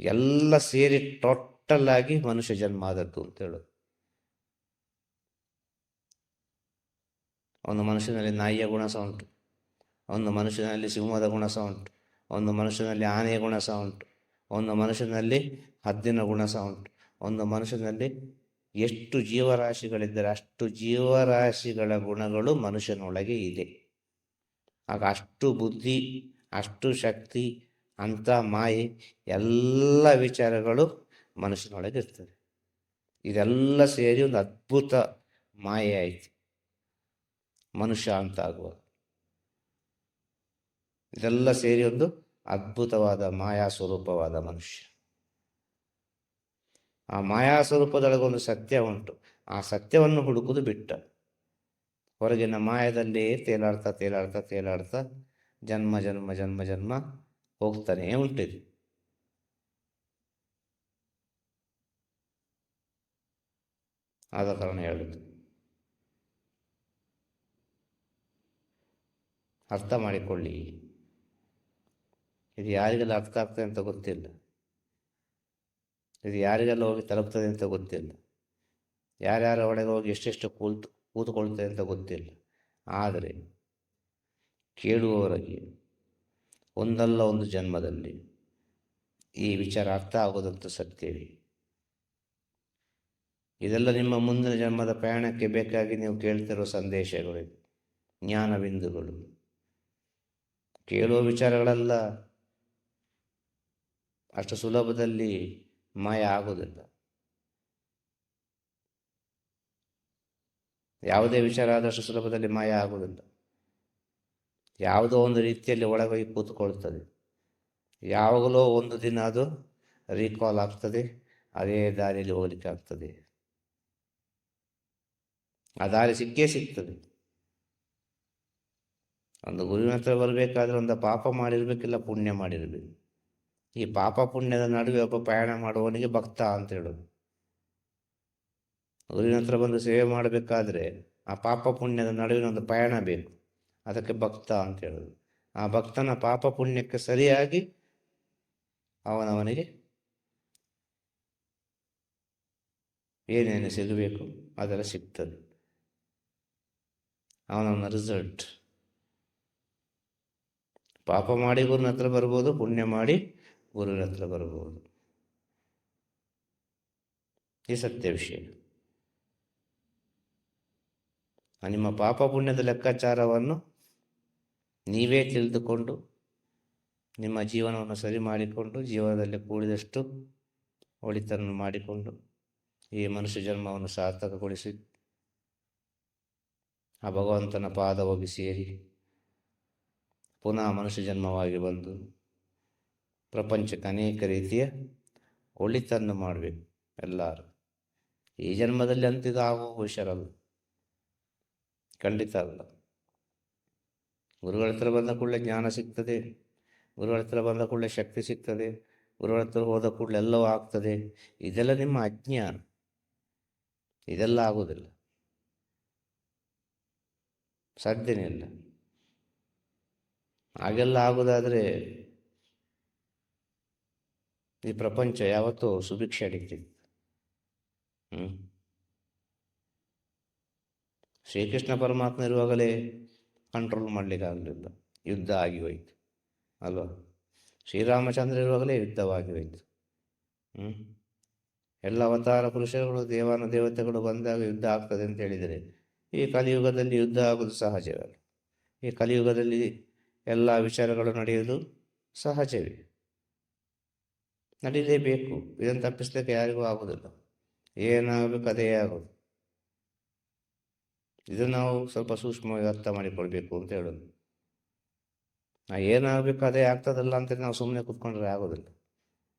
ಎಲ್ಲ ಸೇರಿ ಟೋಟಲ್ ಆಗಿ ಮನುಷ್ಯ ಜನ್ಮ ಆದದ್ದು ಅಂತೇಳೋದು. ಒಂದು ಮನುಷ್ಯನಲ್ಲಿ ನಾಯಿಯ ಗುಣ ಸಹ ಉಂಟು, ಒಂದು ಮನುಷ್ಯನಲ್ಲಿ ಸಿಂಹದ ಗುಣ ಸಹ ಉಂಟು, ಒಂದು ಮನುಷ್ಯನಲ್ಲಿ ಆನೆಯ ಗುಣ ಸಹ ಉಂಟು, ಒಂದು ಮನುಷ್ಯನಲ್ಲಿ ಹದ್ದಿನ ಗುಣ ಸಹ ಉಂಟು, ಒಂದು ಮನುಷ್ಯನಲ್ಲಿ ಎಷ್ಟು ಜೀವರಾಶಿಗಳಿದ್ದರೆ ಅಷ್ಟು ಜೀವರಾಶಿಗಳ ಗುಣಗಳು ಮನುಷ್ಯನೊಳಗೆ ಇದೆ. ಆಗ ಅಷ್ಟು ಬುದ್ಧಿ, ಅಷ್ಟು ಶಕ್ತಿ, ಅಂಥ ಮಾಯೆ, ಎಲ್ಲ ವಿಚಾರಗಳು ಮನುಷ್ಯನೊಳಗೆ ಇರ್ತದೆ. ಇದೆಲ್ಲ ಸೇರಿ ಒಂದು ಅದ್ಭುತ ಮಾಯೆ ಆಯಿತು ಮನುಷ್ಯ ಅಂತ ಆಗುವ. ಇದೆಲ್ಲ ಸೇರಿ ಒಂದು ಅದ್ಭುತವಾದ ಮಾಯಾ ಸ್ವರೂಪವಾದ ಮನುಷ್ಯ. ಆ ಮಾಯಾ ಸ್ವರೂಪದೊಳಗೊಂದು ಸತ್ಯ ಉಂಟು. ಆ ಸತ್ಯವನ್ನು ಹುಡುಕುವುದು ಬಿಟ್ಟ. ಹೊರಗಿನ ಮಾಯದಲ್ಲಿ ತೇಲಾಡ್ತಾ ಜನ್ಮ ಜನ್ಮ ಜನ್ಮ ಜನ್ಮ ಹೋಗ್ತಾನೆ ಉಂಟಿದೆ. ಆದ ಕಾರಣ ಹೇಳುದು, ಅರ್ಥ ಮಾಡಿಕೊಳ್ಳಿ. ಇದು ಯಾರಿಗೆಲ್ಲ ಅರ್ಥ ಆಗ್ತದೆ ಅಂತ ಗೊತ್ತಿಲ್ಲ, ಇದು ಯಾರಿಗೆಲ್ಲ ಹೋಗಿ ತಲುಪ್ತದೆ ಅಂತ ಗೊತ್ತಿಲ್ಲ, ಯಾರ್ಯಾರ ಒಳಗೆ ಹೋಗಿ ಎಷ್ಟೆಷ್ಟು ಕೂತ್ಕೊಳ್ತದೆ ಅಂತ ಗೊತ್ತಿಲ್ಲ. ಆದರೆ ಕೇಳುವವರಿಗೆ ಒಂದಲ್ಲ ಒಂದು ಜನ್ಮದಲ್ಲಿ ಈ ವಿಚಾರ ಅರ್ಥ ಆಗೋದಂತೂ ಸತ್ಯವೇ. ಇದೆಲ್ಲ ನಿಮ್ಮ ಮುಂದಿನ ಜನ್ಮದ ಪ್ರಯಾಣಕ್ಕೆ ಬೇಕಾಗಿ ನೀವು ಕೇಳ್ತಿರೋ ಸಂದೇಶಗಳು, ಜ್ಞಾನ ಬಿಂದುಗಳು. ಕೇಳುವ ವಿಚಾರಗಳೆಲ್ಲ ಅಷ್ಟು ಸುಲಭದಲ್ಲಿ ಮಾಯ ಆಗೋದಿಲ್ಲ. ಯಾವುದೇ ವಿಚಾರ ಆದಷ್ಟು ಸುಲಭದಲ್ಲಿ ಮಾಯ ಆಗುವುದಿಲ್ಲ. ಯಾವುದೋ ಒಂದು ರೀತಿಯಲ್ಲಿ ಒಳಗೋಗಿ ಕೂತ್ಕೊಳ್ತದೆ. ಯಾವಾಗಲೋ ಒಂದು ದಿನ ಅದು ರೀಕಾಲ್ ಆಗ್ತದೆ, ಅದೇ ದಾರಿಯಲ್ಲಿ ಹೋಗ್ಲಿಕ್ಕೆ ಆಗ್ತದೆ. ಆ ದಾರಿ ಸಿಕ್ಕೇ ಸಿಗ್ತದೆ. ಒಂದು ಗುರುವಿನ ಹತ್ರ ಬರಬೇಕಾದ್ರೆ ಒಂದು ಪಾಪ ಮಾಡಿರ್ಬೇಕಿಲ್ಲ ಪುಣ್ಯ ಮಾಡಿರ್ಬೇಕು. ಈ ಪಾಪ ಪುಣ್ಯದ ನಡುವೆ ಒಬ್ಬ ಪ್ರಯಾಣ ಮಾಡುವವನಿಗೆ ಭಕ್ತ ಅಂತ ಹೇಳೋದು. ಗುರುವಿನ ಹತ್ರ ಬಂದು ಸೇವೆ ಮಾಡಬೇಕಾದ್ರೆ ಆ ಪಾಪ ಪುಣ್ಯದ ನಡುವಿನ ಒಂದು ಪಯಣ ಬೇಕು, ಅದಕ್ಕೆ ಭಕ್ತ ಅಂತ ಹೇಳೋದು. ಆ ಭಕ್ತನ ಪಾಪ ಪುಣ್ಯಕ್ಕೆ ಸರಿಯಾಗಿ ಅವನವನಿಗೆ ಏನೇನು ಸಿಗಬೇಕು ಅದೆಲ್ಲ ಸಿಗ್ತದೆ. ಅವನವನ ರಿಸಲ್ಟ್. ಪಾಪ ಮಾಡಿ ಗುರುವಿನ ಹತ್ರ ಬರ್ಬೋದು, ಪುಣ್ಯ ಮಾಡಿ ಗುರುವಿನ ಹತ್ರ ಬರ್ಬೋದು. ಈ ಸತ್ಯ ವಿಷಯ. ನಿಮ್ಮ ಪಾಪ ಪುಣ್ಯದ ಲೆಕ್ಕಾಚಾರವನ್ನು ನೀವೇ ತಿಳಿದುಕೊಂಡು ನಿಮ್ಮ ಜೀವನವನ್ನು ಸರಿ ಮಾಡಿಕೊಂಡು ಜೀವನದಲ್ಲಿ ಕೂಡಿದಷ್ಟು ಒಳಿತನ್ನು ಮಾಡಿಕೊಂಡು ಈ ಮನುಷ್ಯ ಜನ್ಮವನ್ನು ಸಾರ್ಥಕಗೊಳಿಸಿ ಆ ಭಗವಂತನ ಪಾದ ಹೋಗಿ ಸೇರಿ ಪುನಃ ಮನುಷ್ಯ ಜನ್ಮವಾಗಿ ಬಂದು ಪ್ರಪಂಚಕ್ಕೆ ಅನೇಕ ರೀತಿಯ ಒಳಿತನ್ನು ಮಾಡಬೇಕು ಎಲ್ಲರೂ. ಈ ಜನ್ಮದಲ್ಲಿ ಅಂತಿದು ಆಗುವ ವಿಷಯರಲ್ಲ, ಖಂಡಿತ ಅಲ್ಲ. ಗುರುಗಳ ಹತ್ರ ಬಂದ ಕೂಡಲೇ ಜ್ಞಾನ ಸಿಗ್ತದೆ, ಗುರುಗಳ ಹತ್ರ ಬಂದ ಕೂಡಲೇ ಶಕ್ತಿ ಸಿಗ್ತದೆ, ಗುರುಗಳ ಹತ್ರ ಹೋದ ಕೂಡಲೇ ಎಲ್ಲವೂ ಆಗ್ತದೆ. ಇದೆಲ್ಲ ನಿಮ್ಮ ಅಜ್ಞಾನ. ಇದೆಲ್ಲ ಆಗುವುದಿಲ್ಲ, ಸಾಧ್ಯನೇ ಇಲ್ಲ. ಹಾಗೆಲ್ಲ ಆಗುವುದಾದರೆ ಈ ಪ್ರಪಂಚ ಯಾವತ್ತೂ ಸುಭಿಕ್ಷೆ ಅಡಿಗ್ತಿತ್ತು. ಶ್ರೀಕೃಷ್ಣ ಪರಮಾತ್ಮ ಇರುವಾಗಲೇ ಕಂಟ್ರೋಲ್ ಮಾಡಲಿಕ್ಕೆ ಆಗಲಿಲ್ಲ, ಯುದ್ಧ ಆಗಿ ಹೋಯಿತು ಅಲ್ವಾ? ಶ್ರೀರಾಮಚಂದ್ರ ಇರುವಾಗಲೇ ಯುದ್ಧವಾಗಿ ಹೋಯಿತು. ಎಲ್ಲ ಅವತಾರ ಪುರುಷರುಗಳು ದೇವಾನ ದೇವತೆಗಳು ಬಂದಾಗ ಯುದ್ಧ ಆಗ್ತದೆ ಅಂತ ಹೇಳಿದರೆ ಈ ಕಲಿಯುಗದಲ್ಲಿ ಯುದ್ಧ ಆಗೋದು ಸಹಜವಲ್ಲ. ಈ ಕಲಿಯುಗದಲ್ಲಿ ಎಲ್ಲ ವಿಚಾರಗಳು ನಡೆಯುವುದು ಸಹಜವೇ, ನಡೀಲೇಬೇಕು. ಇದನ್ನು ತಪ್ಪಿಸ್ಲಿಕ್ಕೆ ಯಾರಿಗೂ ಆಗೋದಿಲ್ಲ. ಏನಾಗಬೇಕು ಅದೇ ಆಗೋದು. ಇದು ನಾವು ಸ್ವಲ್ಪ ಸೂಕ್ಷ್ಮವಾಗಿ ಅರ್ಥ ಮಾಡಿಕೊಳ್ಬೇಕು ಅಂತ ಹೇಳೋದು. ಏನಾಗಬೇಕು ಅದೇ ಆಗ್ತದಲ್ಲ ಅಂತ ನಾವು ಸುಮ್ಮನೆ ಕೂತ್ಕೊಂಡ್ರೆ ಆಗೋದಿಲ್ಲ.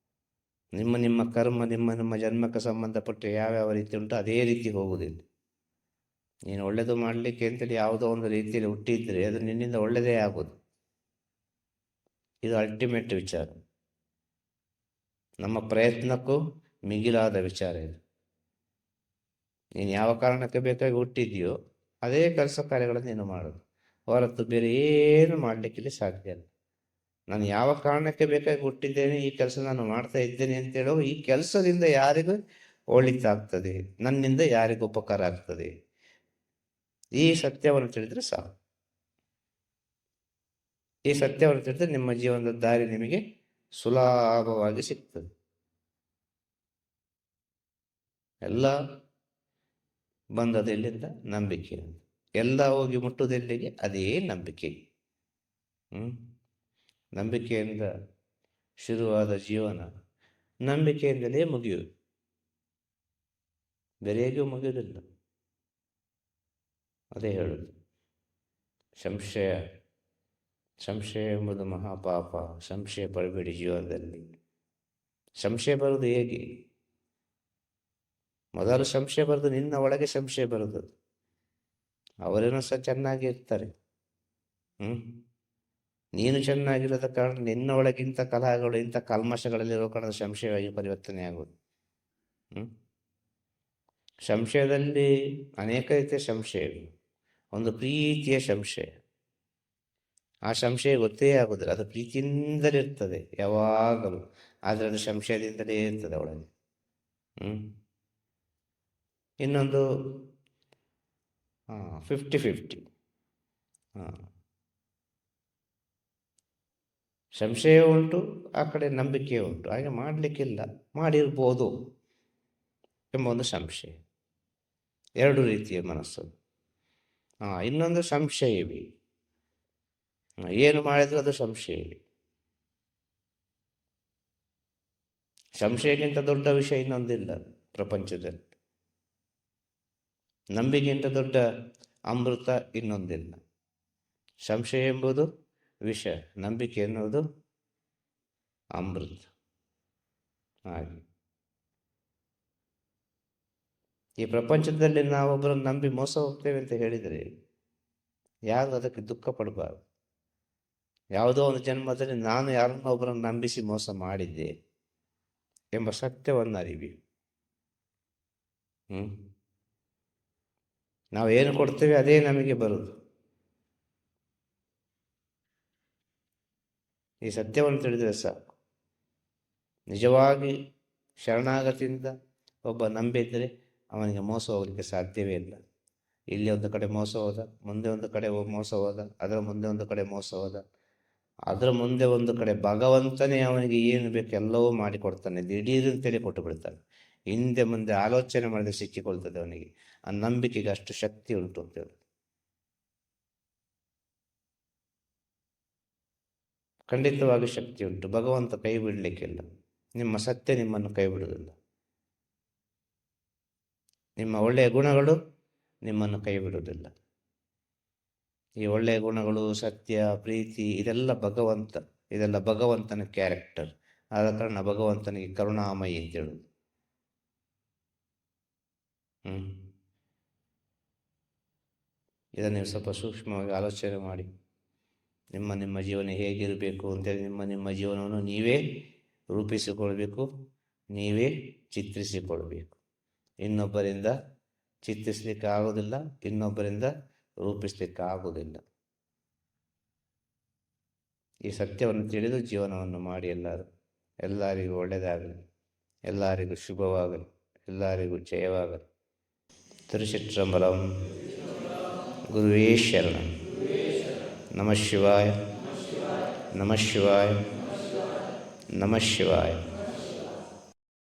ನಿಮ್ಮ ನಿಮ್ಮ ಕರ್ಮ ನಿಮ್ಮ ಜನ್ಮಕ್ಕೆ ಸಂಬಂಧಪಟ್ಟು ಯಾವ್ಯಾವ ರೀತಿ ಉಂಟು ಅದೇ ರೀತಿ ಹೋಗುವುದಿಲ್ಲ. ನೀನು ಒಳ್ಳೆಯದು ಮಾಡಲಿಕ್ಕೆ ಅಂತೇಳಿ ಯಾವುದೋ ಒಂದು ರೀತಿಯಲ್ಲಿ ಹುಟ್ಟಿದ್ರೆ ಅದು ನಿನ್ನಿಂದ ಒಳ್ಳೆಯದೇ ಆಗೋದು. ಇದು ಅಲ್ಟಿಮೇಟ್ ವಿಚಾರ, ನಮ್ಮ ಪ್ರಯತ್ನಕ್ಕೂ ಮಿಗಿಲಾದ ವಿಚಾರ ಇದು. ನೀನು ಯಾವ ಕಾರಣಕ್ಕೆ ಬೇಕಾಗಿ ಹುಟ್ಟಿದೆಯೋ ಅದೇ ಕೆಲಸ ಕಾರ್ಯಗಳನ್ನು ನೀನು ಮಾಡೋದು, ಹೊರತು ಬೇರೆ ಏನು ಮಾಡಲಿಕ್ಕಿಲ್ಲಿ ಸಾಧ್ಯ ಇಲ್ಲ. ನಾನು ಯಾವ ಕಾರಣಕ್ಕೆ ಬೇಕಾಗಿ ಹುಟ್ಟಿದ್ದೇನೆ, ಈ ಕೆಲಸ ನಾನು ಮಾಡ್ತಾ ಇದ್ದೇನೆ ಅಂತ ಹೇಳೋ ಈ ಕೆಲಸದಿಂದ ಯಾರಿಗೂ ಒಳಿತಾಗ್ತದೆ, ನನ್ನಿಂದ ಯಾರಿಗೂ ಉಪಕಾರ ಆಗ್ತದೆ, ಈ ಸತ್ಯವನ್ನು ತಿಳಿದ್ರೆ ಸಾಕು. ಈ ಸತ್ಯವನ್ನು ತಿಳಿದ್ರೆ ನಿಮ್ಮ ಜೀವನದ ದಾರಿ ನಿಮಗೆ ಸುಲಭವಾಗಿ ಸಿಗ್ತದೆ. ಎಲ್ಲ ಬಂದದೆಲ್ಲಿಂದ? ನಂಬಿಕೆ. ಎಲ್ಲ ಹೋಗಿ ಮುಟ್ಟುವುದೆಲ್ಲಿಗೆ? ಅದೇ ನಂಬಿಕೆ. ನಂಬಿಕೆಯಿಂದ ಶುರುವಾದ ಜೀವನ ನಂಬಿಕೆಯಿಂದಲೇ ಮುಗಿಯುವುದು, ಬೇರೆಗೂ ಮುಗಿಯುವುದಿಲ್ಲ. ಅದೇ ಹೇಳುದು, ಸಂಶಯ ಎಂಬುದು ಮಹಾಪಾಪ. ಸಂಶಯ ಪಡಬೇಡಿ ಜೀವನದಲ್ಲಿ. ಸಂಶಯ ಬರುವುದು ಹೇಗೆ? ಮೊದಲು ಸಂಶಯ ಬರೋದು ನಿನ್ನ ಒಳಗೆ ಸಂಶಯ ಬರುವುದು. ಅವರೇನೋ ಸಹ ಚೆನ್ನಾಗಿ ಇರ್ತಾರೆ, ನೀನು ಚೆನ್ನಾಗಿರೋದ ಕಾರಣ ನಿನ್ನ ಒಳಗಿಂತ ಕಲಹಗಳು ಇಂಥ ಕಲ್ಮಶಗಳಲ್ಲಿರೋ ಕಾರಣ ಸಂಶಯವಾಗಿ ಪರಿವರ್ತನೆ ಆಗೋದು. ಸಂಶಯದಲ್ಲಿ ಅನೇಕ ರೀತಿಯ ಸಂಶಯಗಳು. ಒಂದು ಪ್ರೀತಿಯ ಸಂಶಯ. ಆ ಸಂಶಯ ಗೊತ್ತೇ ಆಗೋದಿಲ್ಲ, ಅದು ಪ್ರೀತಿಯಿಂದಲೇ ಇರ್ತದೆ ಯಾವಾಗಲೂ, ಆದರೆ ಅದು ಸಂಶಯದಿಂದಲೇ ಇರ್ತದೆ ಒಳಗೆ. ಇನ್ನೊಂದು 50-50. ಸಂಶಯ ಉಂಟು, ಆ ಕಡೆ ನಂಬಿಕೆ ಉಂಟು. ಹಾಗೆ ಮಾಡಲಿಕ್ಕಿಲ್ಲ, ಮಾಡಿರ್ಬೋದು ಎಂಬ ಒಂದು ಸಂಶಯ. ಎರಡು ರೀತಿಯ ಮನಸ್ಸು. ಇನ್ನೊಂದು ಸಂಶಯವೇ, ಏನು ಮಾಡಿದ್ರು ಅದು ಸಂಶಯವೇ. ಸಂಶಯಕ್ಕಿಂತ ದೊಡ್ಡ ವಿಷಯ ಇನ್ನೊಂದಿಲ್ಲ ಪ್ರಪಂಚದಲ್ಲಿ. ನಂಬಿಕೆಗಿಂತ ದೊಡ್ಡ ಅಮೃತ ಇನ್ನೊಂದಿಲ್ಲ. ಸಂಶಯ ಎಂಬುದು ವಿಷ, ನಂಬಿಕೆ ಎನ್ನುವುದು ಅಮೃತ. ಹಾಗೆ ಈ ಪ್ರಪಂಚದಲ್ಲಿ ನಾವೊಬ್ಬರನ್ನು ನಂಬಿ ಮೋಸ ಹೋಗ್ತೇವೆ ಅಂತ ಹೇಳಿದರೆ ಯಾರು ಅದಕ್ಕೆ ದುಃಖ ಪಡಬಾರದು. ಯಾವುದೋ ಒಂದು ಜನ್ಮದಲ್ಲಿ ನಾನು ಯಾರನ್ನ ಒಬ್ಬರನ್ನು ನಂಬಿಸಿ ಮೋಸ ಮಾಡಿದ್ದೆ ಎಂಬ ಸತ್ಯವನ್ನು ಅರಿವಿ. ನಾವು ಏನು ಕೊಡ್ತೇವೆ ಅದೇ ನಮಗೆ ಬರುವುದು. ಈ ಸತ್ಯವನ್ನು ತಿಳಿದರೆ ಸಾಕು. ನಿಜವಾಗಿ ಶರಣಾಗತಿಯಿಂದ ಒಬ್ಬ ನಂಬಿದರೆ ಅವನಿಗೆ ಮೋಸ ಹೋಗಲಿಕ್ಕೆ ಸಾಧ್ಯವೇ ಇಲ್ಲ. ಇಲ್ಲಿ ಒಂದು ಕಡೆ ಮೋಸ ಹೋದ, ಮುಂದೆ ಒಂದು ಕಡೆ ಮೋಸ ಹೋದ, ಅದರ ಮುಂದೆ ಒಂದು ಕಡೆ ಮೋಸ ಹೋದ, ಅದರ ಮುಂದೆ ಒಂದು ಕಡೆ ಭಗವಂತನೇ ಅವನಿಗೆ ಏನು ಬೇಕು ಎಲ್ಲವೂ ಮಾಡಿಕೊಡ್ತಾನೆ. ದಿಢೀರಂತೇಳಿ ಕೊಟ್ಟು ಬಿಡ್ತಾನೆ. ಹಿಂದೆ ಮುಂದೆ ಆಲೋಚನೆ ಮಾಡಿದ್ರೆ ಸಿಕ್ಕಿಕೊಳ್ತದೆ ಅವನಿಗೆ. ಆ ನಂಬಿಕೆಗೆ ಅಷ್ಟು ಶಕ್ತಿ ಉಂಟು ಅಂತೇಳಿ. ಖಂಡಿತವಾಗಿ ಶಕ್ತಿ ಉಂಟು. ಭಗವಂತ ಕೈ ಬಿಡಲಿಕ್ಕಿಲ್ಲ. ನಿಮ್ಮ ಸತ್ಯ ನಿಮ್ಮನ್ನು ಕೈ ಬಿಡುವುದಿಲ್ಲ. ನಿಮ್ಮ ಒಳ್ಳೆಯ ಗುಣಗಳು ನಿಮ್ಮನ್ನು ಕೈ ಬಿಡುವುದಿಲ್ಲ. ಈ ಒಳ್ಳೆಯ ಗುಣಗಳು, ಸತ್ಯ, ಪ್ರೀತಿ ಇದೆಲ್ಲ ಭಗವಂತನ ಕ್ಯಾರೆಕ್ಟರ್. ಆದ ಕಾರಣ ಭಗವಂತನಿಗೆ ಕರುಣಾಮಯಿ ಅಂತ ಹೇಳುದು. ಇದನ್ನು ನೀವು ಸ್ವಲ್ಪ ಸೂಕ್ಷ್ಮವಾಗಿ ಆಲೋಚನೆ ಮಾಡಿ. ನಿಮ್ಮ ಜೀವನ ಹೇಗಿರಬೇಕು ಅಂತೇಳಿ ನಿಮ್ಮ ಜೀವನವನ್ನು ನೀವೇ ರೂಪಿಸಿಕೊಳ್ಬೇಕು, ನೀವೇ ಚಿತ್ರಿಸಿಕೊಳ್ಬೇಕು. ಇನ್ನೊಬ್ಬರಿಂದ ಚಿತ್ರಿಸಲಿಕ್ಕೆ ಆಗೋದಿಲ್ಲ, ಇನ್ನೊಬ್ಬರಿಂದ ರೂಪಿಸಲಿಕ್ಕೆ ಆಗುವುದಿಲ್ಲ. ಈ ಸತ್ಯವನ್ನು ತಿಳಿದು ಜೀವನವನ್ನು ಮಾಡಿ. ಎಲ್ಲರಿಗೂ ಒಳ್ಳೆಯದಾಗಲಿ, ಎಲ್ಲರಿಗೂ ಶುಭವಾಗಲಿ, ಎಲ್ಲರಿಗೂ ಜಯವಾಗಲಿ. ತಿರುಚಿಟ್ಟಂಬಲಂ. ಗುರುವೇ ಶರಣಂ. ನಮಃ ಶಿವಾಯ, ನಮಃ ಶಿವಾಯ, ನಮಃ ಶಿವಾಯ.